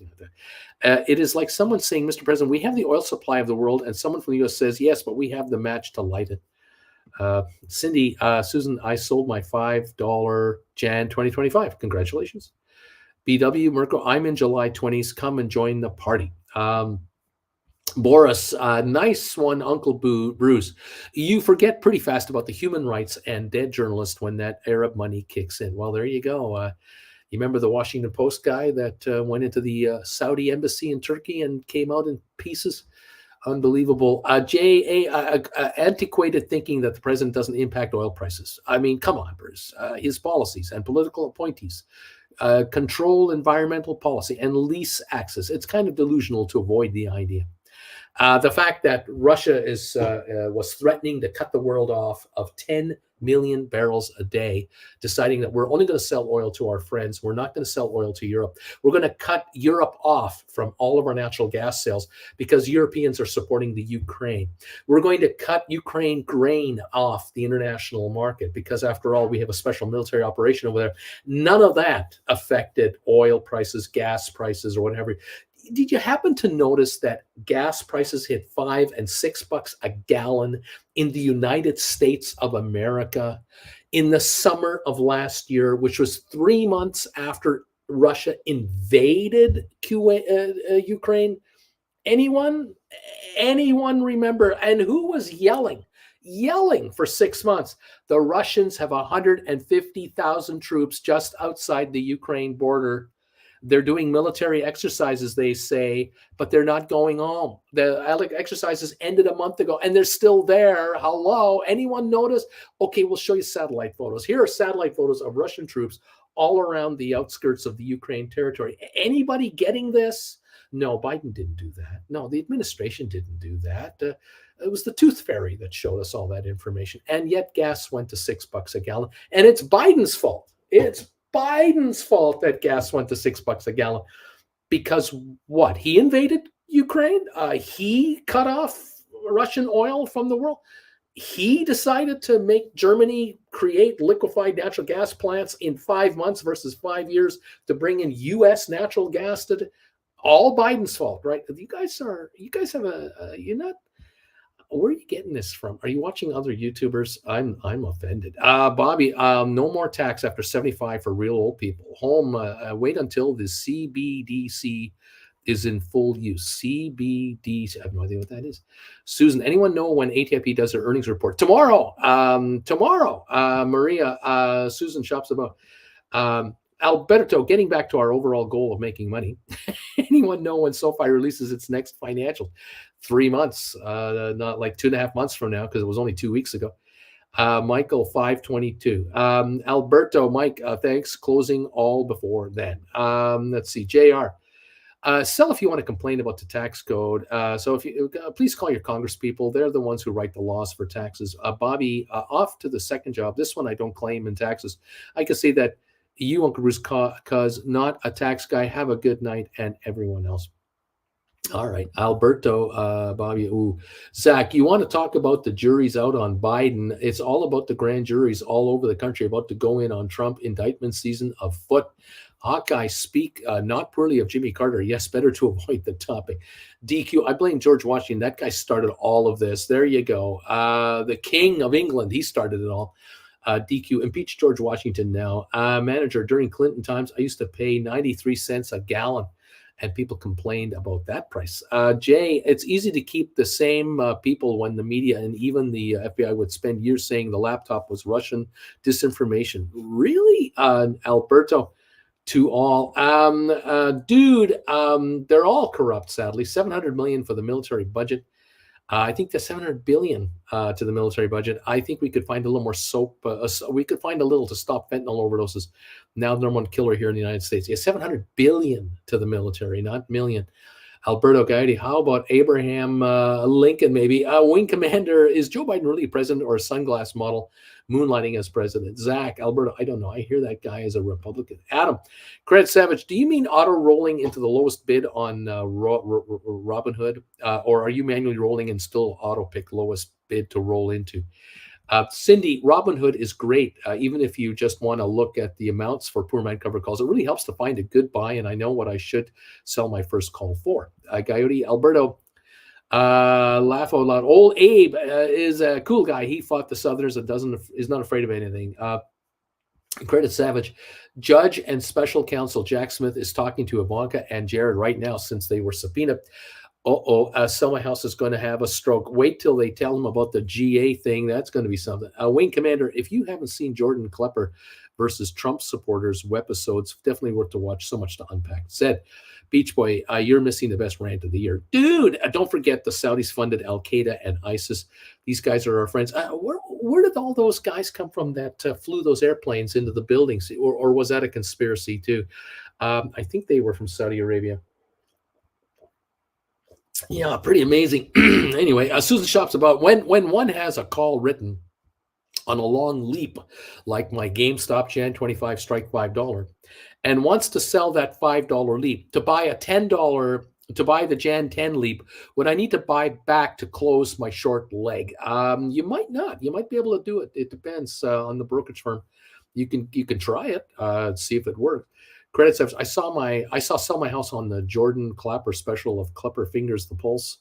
like that. It is like someone saying, Mr. President, we have the oil supply of the world, and someone from the U.S. says, yes, but we have the match to light it. Cindy, Susan, I sold my $5 Jan 2025. Congratulations. BW Mirko, I'm in July 20s. Come and join the party. Boris, nice one, Uncle Bruce. You forget pretty fast about the human rights and dead journalists when that Arab money kicks in. Well, there you go. You remember the Washington Post guy that went into the Saudi embassy in Turkey and came out in pieces? Unbelievable. Antiquated thinking that the president doesn't impact oil prices. I mean, come on, Bruce. His policies and political appointees control environmental policy and lease access. It's kind of delusional to avoid the idea. The fact that Russia was threatening to cut the world off of 10 million barrels a day, deciding that we're only going to sell oil to our friends. We're not going to sell oil to Europe. We're going to cut Europe off from all of our natural gas sales because Europeans are supporting the Ukraine. We're going to cut Ukraine grain off the international market because, after all, we have a special military operation over there. None of that affected oil prices, gas prices, or whatever. Did you happen to notice that gas prices hit $5 and $6 a gallon in the United States of America in the summer of last year, which was 3 months after Russia invaded Ukraine? Anyone remember? And who was yelling for 6 months? The Russians have 150,000 troops just outside the Ukraine border. They're doing military exercises, they say, but they're not going home. The exercises ended a month ago, and they're still there. Hello? Anyone notice? Okay, we'll show you satellite photos. Here are satellite photos of Russian troops all around the outskirts of the Ukraine territory. Anybody getting this? No, Biden didn't do that. No, the administration didn't do that. It was the tooth fairy that showed us all that information. And yet gas went to $6 a gallon. And it's Biden's fault. It's Biden's fault that gas went to $6 a gallon. Because what? He invaded Ukraine? He cut off Russian oil from the world? He decided to make Germany create liquefied natural gas plants in 5 months versus 5 years to bring in U.S. natural gas to all Biden's fault, right? You guys have you're not. Where are you getting this from? Are you watching other YouTubers? I'm offended. Bobby, no more tax after 75 for real old people. Home, wait until the CBDC is in full use. CBDC, I have no idea what that is. Susan, anyone know when ATIP does their earnings report? Tomorrow. Maria, Susan shops about. Alberto, getting back to our overall goal of making money. Anyone know when SoFi releases its next financials? 3 months, not like 2.5 months from now, because it was only 2 weeks ago. Michael, 522. Alberto, Mike, thanks. Closing all before then. Let's see. JR. Sell if you want to complain about the tax code. So if you please call your Congress people. They're the ones who write the laws for taxes. Bobby, off to the second job. This one I don't claim in taxes. I can say that you, Uncle Bruce, cause not a tax guy. Have a good night, and everyone else. All right, Alberto, Bobby, Zach, you want to talk about the juries out on Biden? It's all about the grand juries all over the country about to go in on Trump. Indictment season afoot. Hawkeye speak not poorly of Jimmy Carter. Yes, better to avoid the topic. DQ, I blame George Washington. That guy started all of this. There you go. The King of England, he started it all. DQ, impeach George Washington now. Manager, during Clinton times, I used to pay 93 cents a gallon, and people complained about that price. Jay, it's easy to keep the same people when the media and even the FBI would spend years saying the laptop was Russian disinformation. Really, Alberto? To all, dude, they're all corrupt. Sadly, 700 million for the military budget. I think that's 700 billion to the military budget. I think we could find a little more soap. We could find a little to stop fentanyl overdoses. Now the number one killer here in the United States. Yeah, 700 billion to the military, not million. Alberto Gaudi, how about Abraham Lincoln maybe? Wing Commander, is Joe Biden really president or a sunglass model moonlighting as president? Zach, Alberto, I don't know. I hear that guy is a Republican. Adam, Credit Savage, do you mean auto rolling into the lowest bid on Robinhood? Or are you manually rolling and still auto pick lowest bid to roll into? Cindy, Robinhood is great, even if you just want to look at the amounts for poor man cover calls. It really helps to find a good buy, and I know what I should sell my first call for. Coyote, Alberto, laugh out loud. Old Abe is a cool guy. He fought the Southerners and is not afraid of anything. Credit Savage. Judge and special counsel Jack Smith is talking to Ivanka and Jared right now since they were subpoenaed. Selma House is going to have a stroke. Wait till they tell him about the GA thing. That's going to be something. Wayne Commander, if you haven't seen Jordan Klepper versus Trump supporters webisodes, definitely worth to watch. So much to unpack. Said, Beach Boy, you're missing the best rant of the year. Dude, don't forget the Saudis funded Al-Qaeda and ISIS. These guys are our friends. Where did all those guys come from that flew those airplanes into the buildings? Or was that a conspiracy too? I think they were from Saudi Arabia. Yeah, pretty amazing. Anyway, Susan Shop's about when one has a call written on a long leap, like my GameStop Jan 25 strike $5, and wants to sell that $5 leap to buy a $10 to buy the Jan 10 leap, would I need to buy back to close my short leg? You might not. You might be able to do it. It depends on the brokerage firm. You can try it, see if it works. Credit Steps. I saw Sell My House on the Jordan Clapper special of Klepper Fingers the Pulse.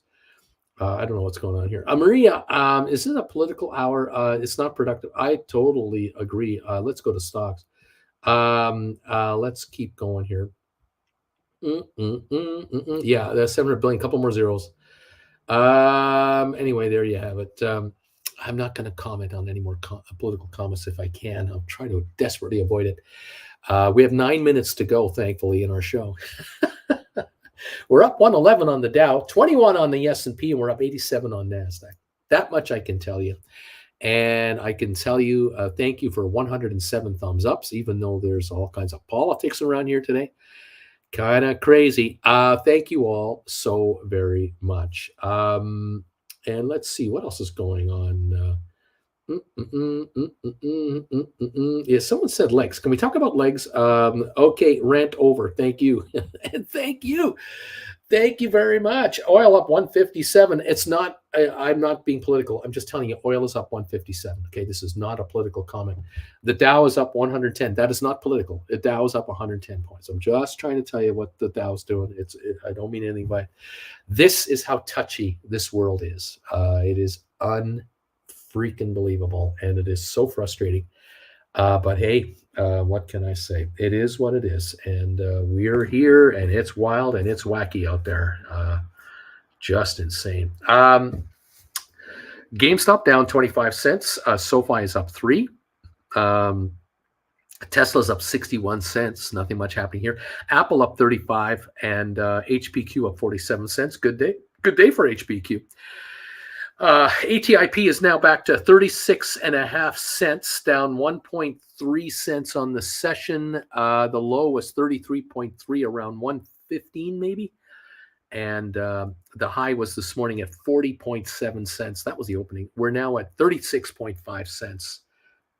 I don't know what's going on here. Maria, is it a political hour? It's not productive. I totally agree. Let's go to stocks. Let's keep going here. Yeah, that's 700 billion, couple more zeros. Anyway, there you have it. I'm not going to comment on any more political comments if I can. I'll try to desperately avoid it. We have 9 minutes to go, thankfully, in our show. We're up 111 on the Dow, 21 on the S&P, and we're up 87 on NASDAQ. That much I can tell you. And I can tell you, thank you for 107 thumbs ups, even though there's all kinds of politics around here today. Kind of crazy. Thank you all so very much. And let's see what else is going on. Yeah, someone said legs. Can we talk about legs? Okay, rant over. Thank you. And thank you. Thank you very much. Oil up 157. It's not, I'm not being political. I'm just telling you, oil is up 157. Okay, this is not a political comment. The Dow is up 110. That is not political. The Dow is up 110 points. I'm just trying to tell you what the Dow is doing. I don't mean anything by it. This is how touchy this world is. It is unfreaking believable, and it is so frustrating. But hey, what can I say? It is what it is, and we're here, and it's wild and it's wacky out there. Just insane. GameStop down 25 cents. SoFi is up 3. Tesla's up 61 cents. Nothing much happening here. Apple up 35, and HPQ up 47 cents. Good day. Good day for HPQ. ATIP is now back to 36.5 cents, down 1.3 cents on the session. The low was 33.3, around 115 maybe. And the high was this morning at 40.7 cents. That was the opening. We're now at 36.5 cents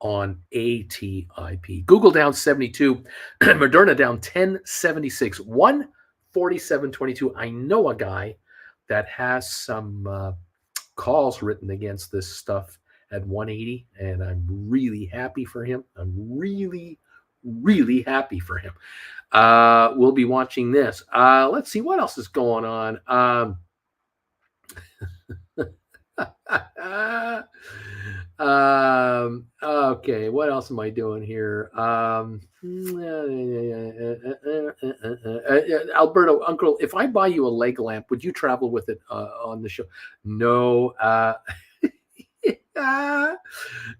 on ATIP. Google down 72. Moderna down 10.76. 147.22. I know a guy that has some calls written against this stuff at 180, and I'm really happy for him. I'm really, really happy for him. We'll be watching this. Let's see what else is going on. Okay, what else am I doing here? Alberto, Uncle, if I buy you a leg lamp, would you travel with it on the show? No.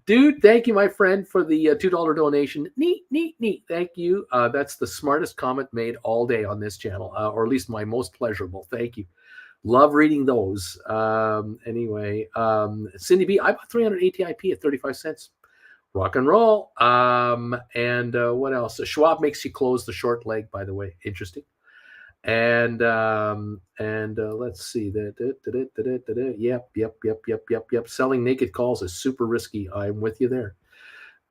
Dude, thank you, my friend, for the $2 donation. Neat. Thank you. That's the smartest comment made all day on this channel, or at least my most pleasurable. Thank you. Love reading those. Anyway, Cindy B, I bought 300 ATIP at 35 cents. Rock and roll. And what else? Schwab makes you close the short leg, by the way. Interesting. And let's see. Yep. Selling naked calls is super risky. I'm with you there.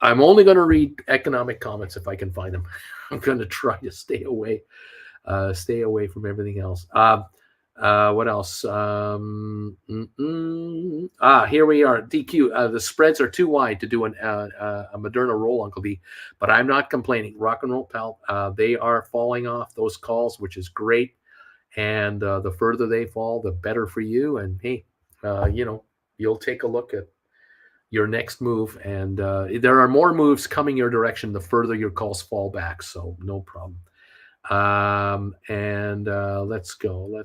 I'm only going to read economic comments if I can find them. I'm going to try to stay away from everything else. What else? Here we are. DQ. The spreads are too wide to do a Moderna roll, Uncle B. But I'm not complaining. Rock and roll, pal. They are falling off those calls, which is great. And the further they fall, the better for you. And hey, you'll take a look at your next move. And there are more moves coming your direction the further your calls fall back. So no problem. And let's go.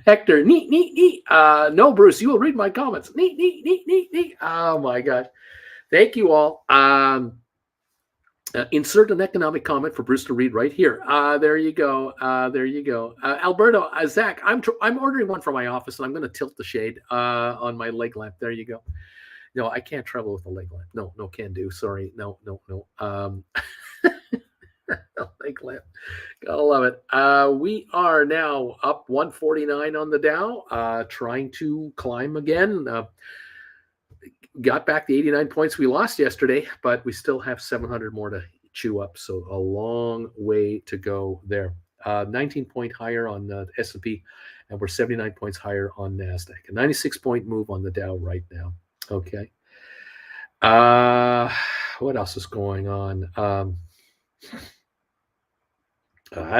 Hector, neat. No, Bruce, you will read my comments. Neat. Oh my gosh. Thank you all. Insert an economic comment for Bruce to read right here. There you go. Alberto, Zach, I'm ordering one from my office, and I'm going to tilt the shade on my leg lamp. There you go. No, I can't travel with a leg lamp. No, can do. Sorry. No. Leg lamp. Gotta love it. We are now up 149 on the Dow, trying to climb again. Got back the 89 points we lost yesterday, but we still have 700 more to chew up. So a long way to go there. 19-point higher on the S&P, and we're 79 points higher on NASDAQ. A 96-point move on the Dow right now. Okay. What else is going on? I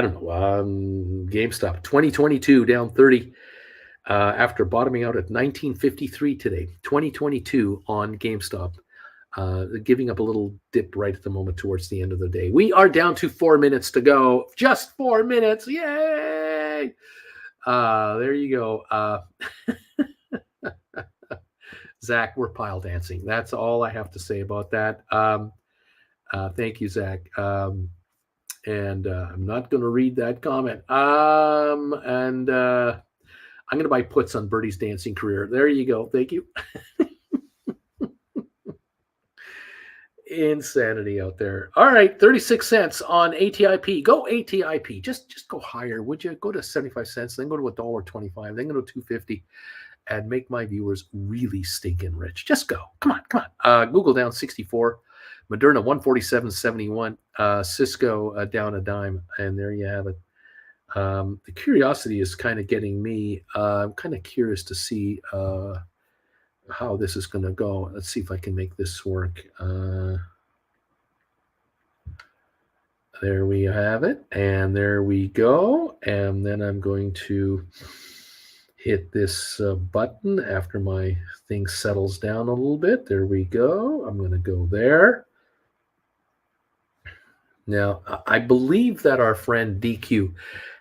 don't know. GameStop 2022 down 30 after bottoming out at 1953 today. 2022 on GameStop, giving up a little dip right at the moment towards the end of the day. We are down to 4 minutes to go. Just 4 minutes. Yay! There you go. Zach, we're pile dancing. That's all I have to say about that. Thank you, Zach. And I'm not going to read that comment. I'm going to buy puts on Birdie's dancing career. There you go. Thank you. Insanity out there. All right, 36 cents on ATIP. Go ATIP. Just go higher, would you? Go to 75 cents, then go to $1.25, then go to $2.50, and make my viewers really stinking rich. Just go. Come on. Google down 64. Moderna 147.71. Cisco down a dime, and there you have it. The curiosity is kind of getting me. I'm kind of curious to see how this is going to go. Let's see if I can make this work. There we have it, and there we go. And then I'm going to hit this button after my thing settles down a little bit. There we go. I'm going to go there. Now, I believe that our friend DQ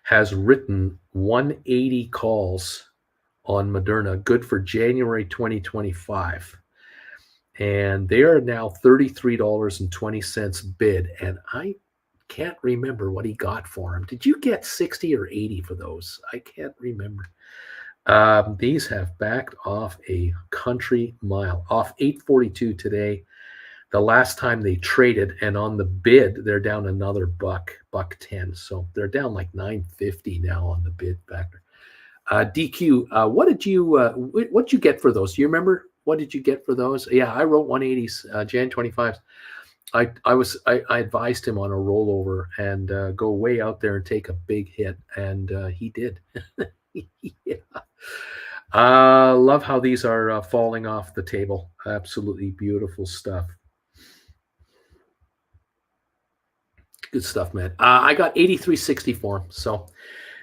has written 180 calls on Moderna, good for January 2025. And they are now $33.20 bid. And I can't remember what he got for them. Did you get 60 or 80 for those? I can't remember. These have backed off a country mile, off 842 today. The last time they traded, and on the bid, they're down another $1.10. So they're down like $9.50 now on the bid factor. DQ, what did you get for those? Do you remember? What did you get for those? Yeah, I wrote 180s, Jan 25s. I advised him on a rollover and go way out there and take a big hit, and he did. Yeah. Love how these are falling off the table. Absolutely beautiful stuff. Good stuff, man. I got 83.60 for them, so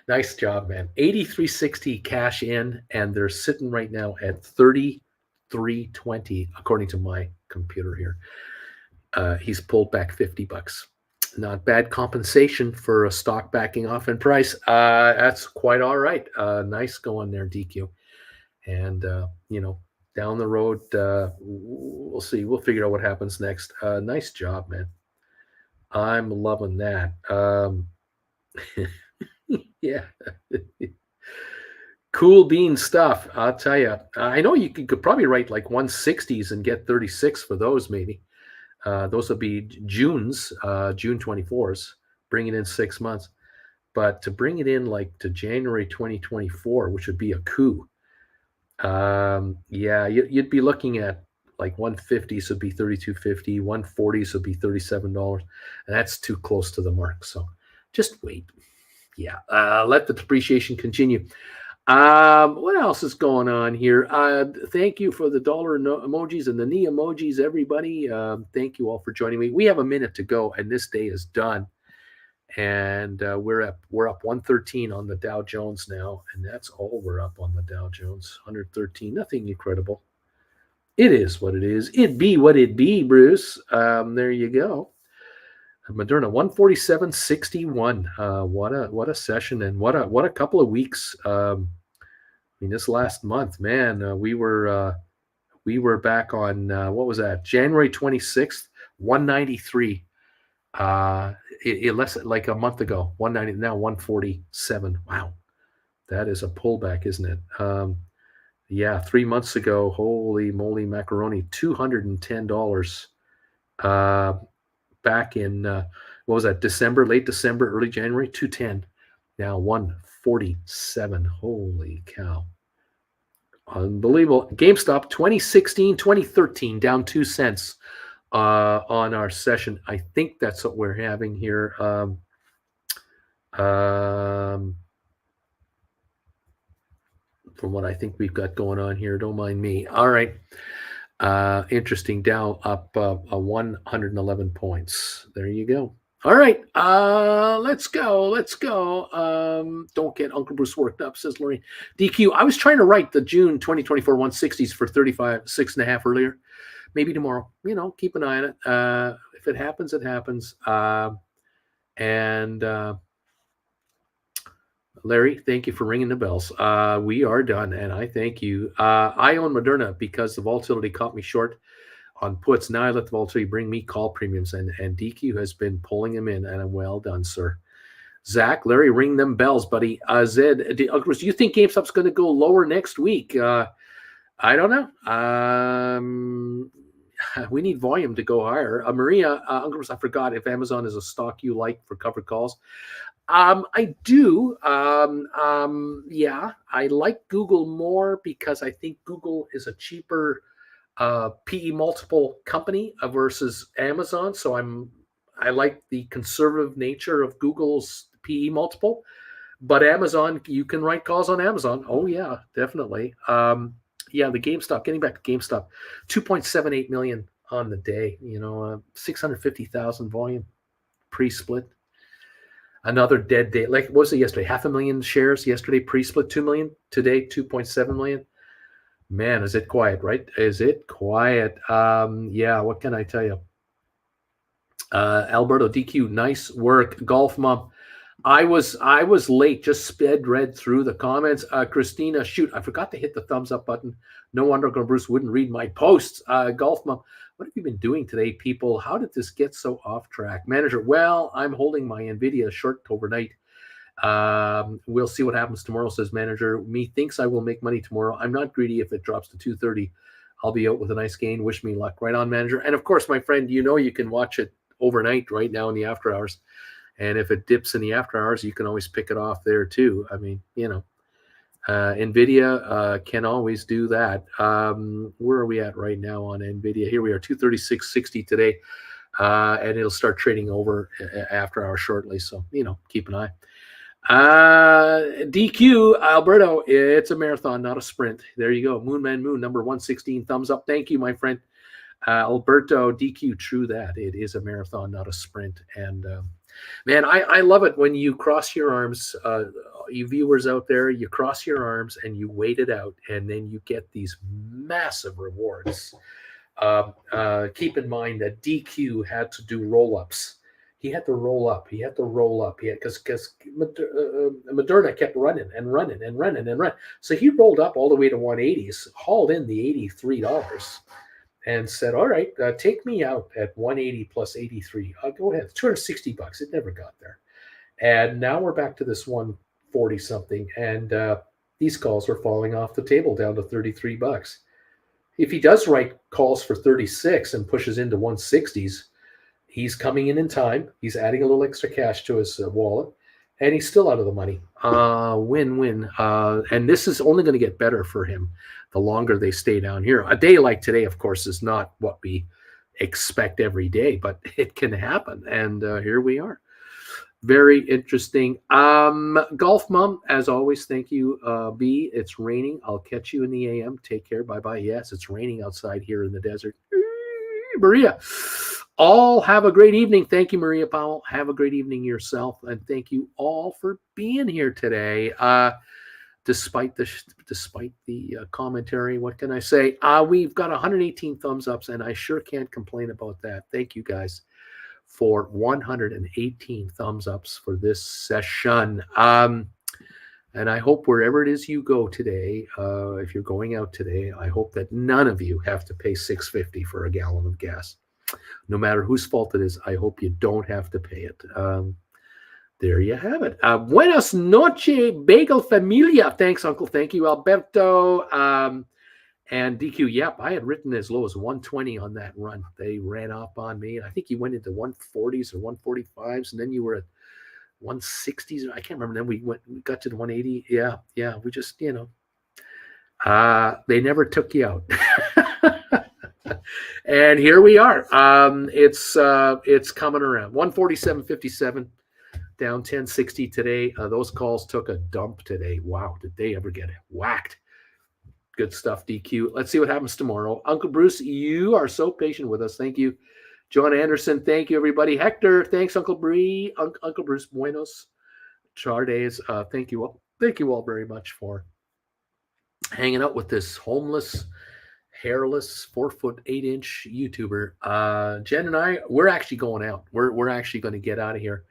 nice job, man. 83.60 cash in, and they're sitting right now at 33.20 according to my computer here. He's pulled back $50. Not bad compensation for a stock backing off in price. That's quite all right. Nice going there, DQ. And down the road, we'll see. We'll figure out what happens next. Nice job, man. I'm loving that. Yeah. Cool bean stuff, I'll tell you. I know you could probably write like 160s and get 36 for those, maybe. Those would be June 24s, bring it in 6 months. But to bring it in like to January 2024, which would be a coup, you'd be looking at like 150s would be $32.50, 140s would be $37, and that's too close to the mark. So just wait. Yeah, let the depreciation continue. What else is going on here? Thank you for the dollar emojis and the knee emojis, everybody. Thank you all for joining me. We have a minute to go, and this day is done. and we're up 113 on the Dow Jones now, and that's all we're up on the Dow Jones. 113, nothing incredible. It is what it is. It be what it be, Bruce. There you go. Moderna 147.61. What a session, and what a couple of weeks. I mean, this last month, man, we were back on what was that? January 26th, 193. It less like a month ago, 190, now 147. Wow, that is a pullback, isn't it? Yeah, 3 months ago, holy moly macaroni, $210. Back in what was that? December, late December, early January, 210. Now 147. Holy cow. Unbelievable. GameStop 2016, 2013, down 2 cents on our session. I think that's what we're having here. From what I think we've got going on here, don't mind me. All right. Interesting. Dow up 111 points. There you go. All right. Let's go. Don't get Uncle Bruce worked up, says Lorraine. DQ, I was trying to write the June 2024 160s for 35, 6.5 earlier. Maybe tomorrow. Keep an eye on it. If it happens, it happens. Larry, thank you for ringing the bells. We are done, and I thank you. I own Moderna because the volatility caught me short on puts. Now I let the volatility bring me call premiums, and DQ has been pulling them in, and I'm well done, sir. Zach, Larry, ring them bells, buddy. Zed, do you think GameStop's going to go lower next week? I don't know. We need volume to go higher. Maria, Uncle Bruce, I forgot if Amazon is a stock you like for covered calls. I do. Yeah, I like Google more because I think Google is a cheaper PE multiple company versus Amazon. So I like the conservative nature of Google's PE multiple. But Amazon, you can write calls on Amazon. Oh yeah, definitely. Yeah, the GameStop. Getting back to GameStop, 2.78 million on the day. 650,000 volume pre-split. Another dead day. Like, what was it yesterday? 500,000 shares yesterday, pre-split, 2 million. Today, 2.7 million. Man, is it quiet, right? Is it quiet? Yeah, what can I tell you? Alberto DQ, nice work. Golf Mom. I was late, just read through the comments. Christina, shoot, I forgot to hit the thumbs up button. No wonder Bruce wouldn't read my posts. Golf Mom, what have you been doing today, people? How did this get so off track? Manager, well, I'm holding my Nvidia short overnight. We'll see what happens tomorrow, says manager. Me thinks I will make money tomorrow. I'm not greedy. If it drops to 230, I'll be out with a nice gain. Wish me luck. Right on, manager. And of course, my friend, you can watch it overnight right now in the after hours. And if it dips in the after hours, you can always pick it off there too. I mean, Nvidia can always do that. Where are we at right now on Nvidia? Here we are, 236.60 today. And it'll start trading over after hours shortly. So, keep an eye. DQ, Alberto, it's a marathon, not a sprint. There you go. Moonman Moon, number 116, thumbs up. Thank you, my friend. Alberto, DQ, true that. It is a marathon, not a sprint. And man, I love it when you cross your arms, you viewers out there, you cross your arms and you wait it out, and then you get these massive rewards. Keep in mind that DQ had to do roll-ups. He had to roll up. Because Moderna kept running. So he rolled up all the way to 180s, hauled in the $83. And said, all right, take me out at 180 plus 83. Go ahead, $260. It never got there. And now we're back to this 140 something. And these calls are falling off the table down to $33. If he does write calls for 36 and pushes into 160s, he's coming in time. He's adding a little extra cash to his wallet. And he's still out of the money. Win-win. And this is only going to get better for him the longer they stay down here. A day like today, of course, is not what we expect every day, but it can happen. And here we are. Very interesting. Golf Mom, as always, thank you. B, it's raining. I'll catch you in the AM. Take care. Bye-bye. Yes, it's raining outside here in the desert. Maria, All have a great evening. Thank you, Maria Powell. Have a great evening yourself, and thank you all for being here today. Despite the commentary, what can I say? We've got 118 thumbs ups, and I sure can't complain about that. Thank you guys for 118 thumbs ups for this session. And I hope wherever it is you go today, if you're going out today, I hope that none of you have to pay $6.50 for a gallon of gas. No matter whose fault it is, I hope you don't have to pay it. There you have it. Buenas noches, Bagel Familia. Thanks, Uncle. Thank you, Alberto. And DQ, yep, I had written as low as 120 on that run. They ran up on me. I think you went into 140s or 145s, and then you were at 160s. I can't remember. Then we got to the 180. Yeah. We just, they never took you out. And here we are. It's coming around. 147.57, down 1060 today. Those calls took a dump today. Wow, did they ever get whacked? Good stuff, DQ. Let's see what happens tomorrow. Uncle Bruce, you are so patient with us. Thank you. John Anderson, thank you, everybody. Hector, thanks, Uncle Bree. Uncle Bruce, buenos tardes. Thank you all. Thank you all very much for hanging out with this homeless, hairless, 4'8" YouTuber. Jen and I, we're actually going out. We're actually going to get out of here.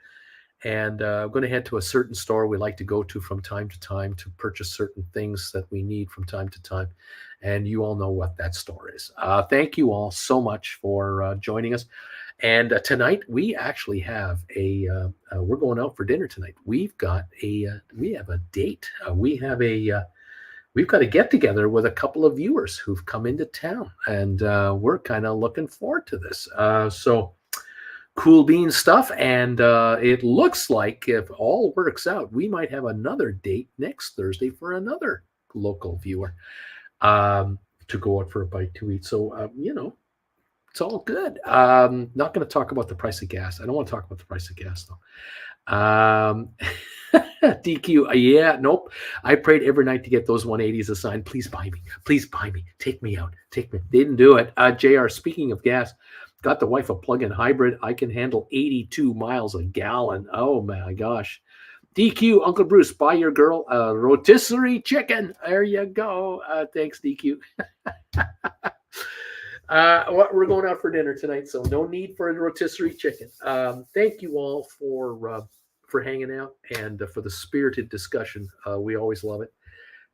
And I'm going to head to a certain store we like to go to from time to time to purchase certain things that we need from time to time. And you all know what that store is. Thank you all so much for joining us. And tonight we actually have we're going out for dinner tonight. We have a date. We've got a get together with a couple of viewers who've come into town, and we're kind of looking forward to this. So cool bean stuff. And it looks like if all works out, we might have another date next Thursday for another local viewer to go out for a bite to eat. So, it's all good. Not going to talk about the price of gas. I don't want to talk about the price of gas, though. DQ, yeah, nope. I prayed every night to get those 180s assigned. Please buy me. Please buy me. Take me out. Take me. They didn't do it. JR, speaking of gas, got the wife a plug-in hybrid. I can handle 82 miles a gallon. Oh, my gosh. DQ, Uncle Bruce, buy your girl a rotisserie chicken. There you go. Thanks, DQ. We're going out for dinner tonight, so no need for a rotisserie chicken. Thank you all for hanging out and for the spirited discussion. We always love it.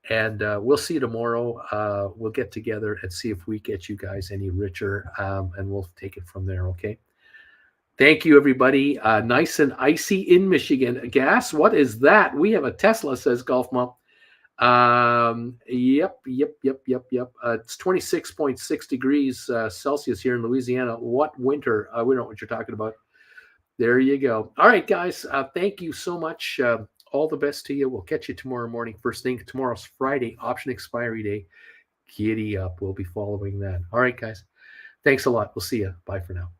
And we'll see you tomorrow. We'll get together and see if we get you guys any richer, and we'll take it from there, okay? Thank you, everybody. Nice and icy in Michigan. Gas, what is that? We have a Tesla, says Golf Mom. Yep. It's 26.6 degrees Celsius here in Louisiana. What winter? We don't know what you're talking about. There you go. All right, guys. Thank you so much. All the best to you. We'll catch you tomorrow morning. First thing, tomorrow's Friday, option expiry day. Giddy up. We'll be following that. All right, guys. Thanks a lot. We'll see you. Bye for now.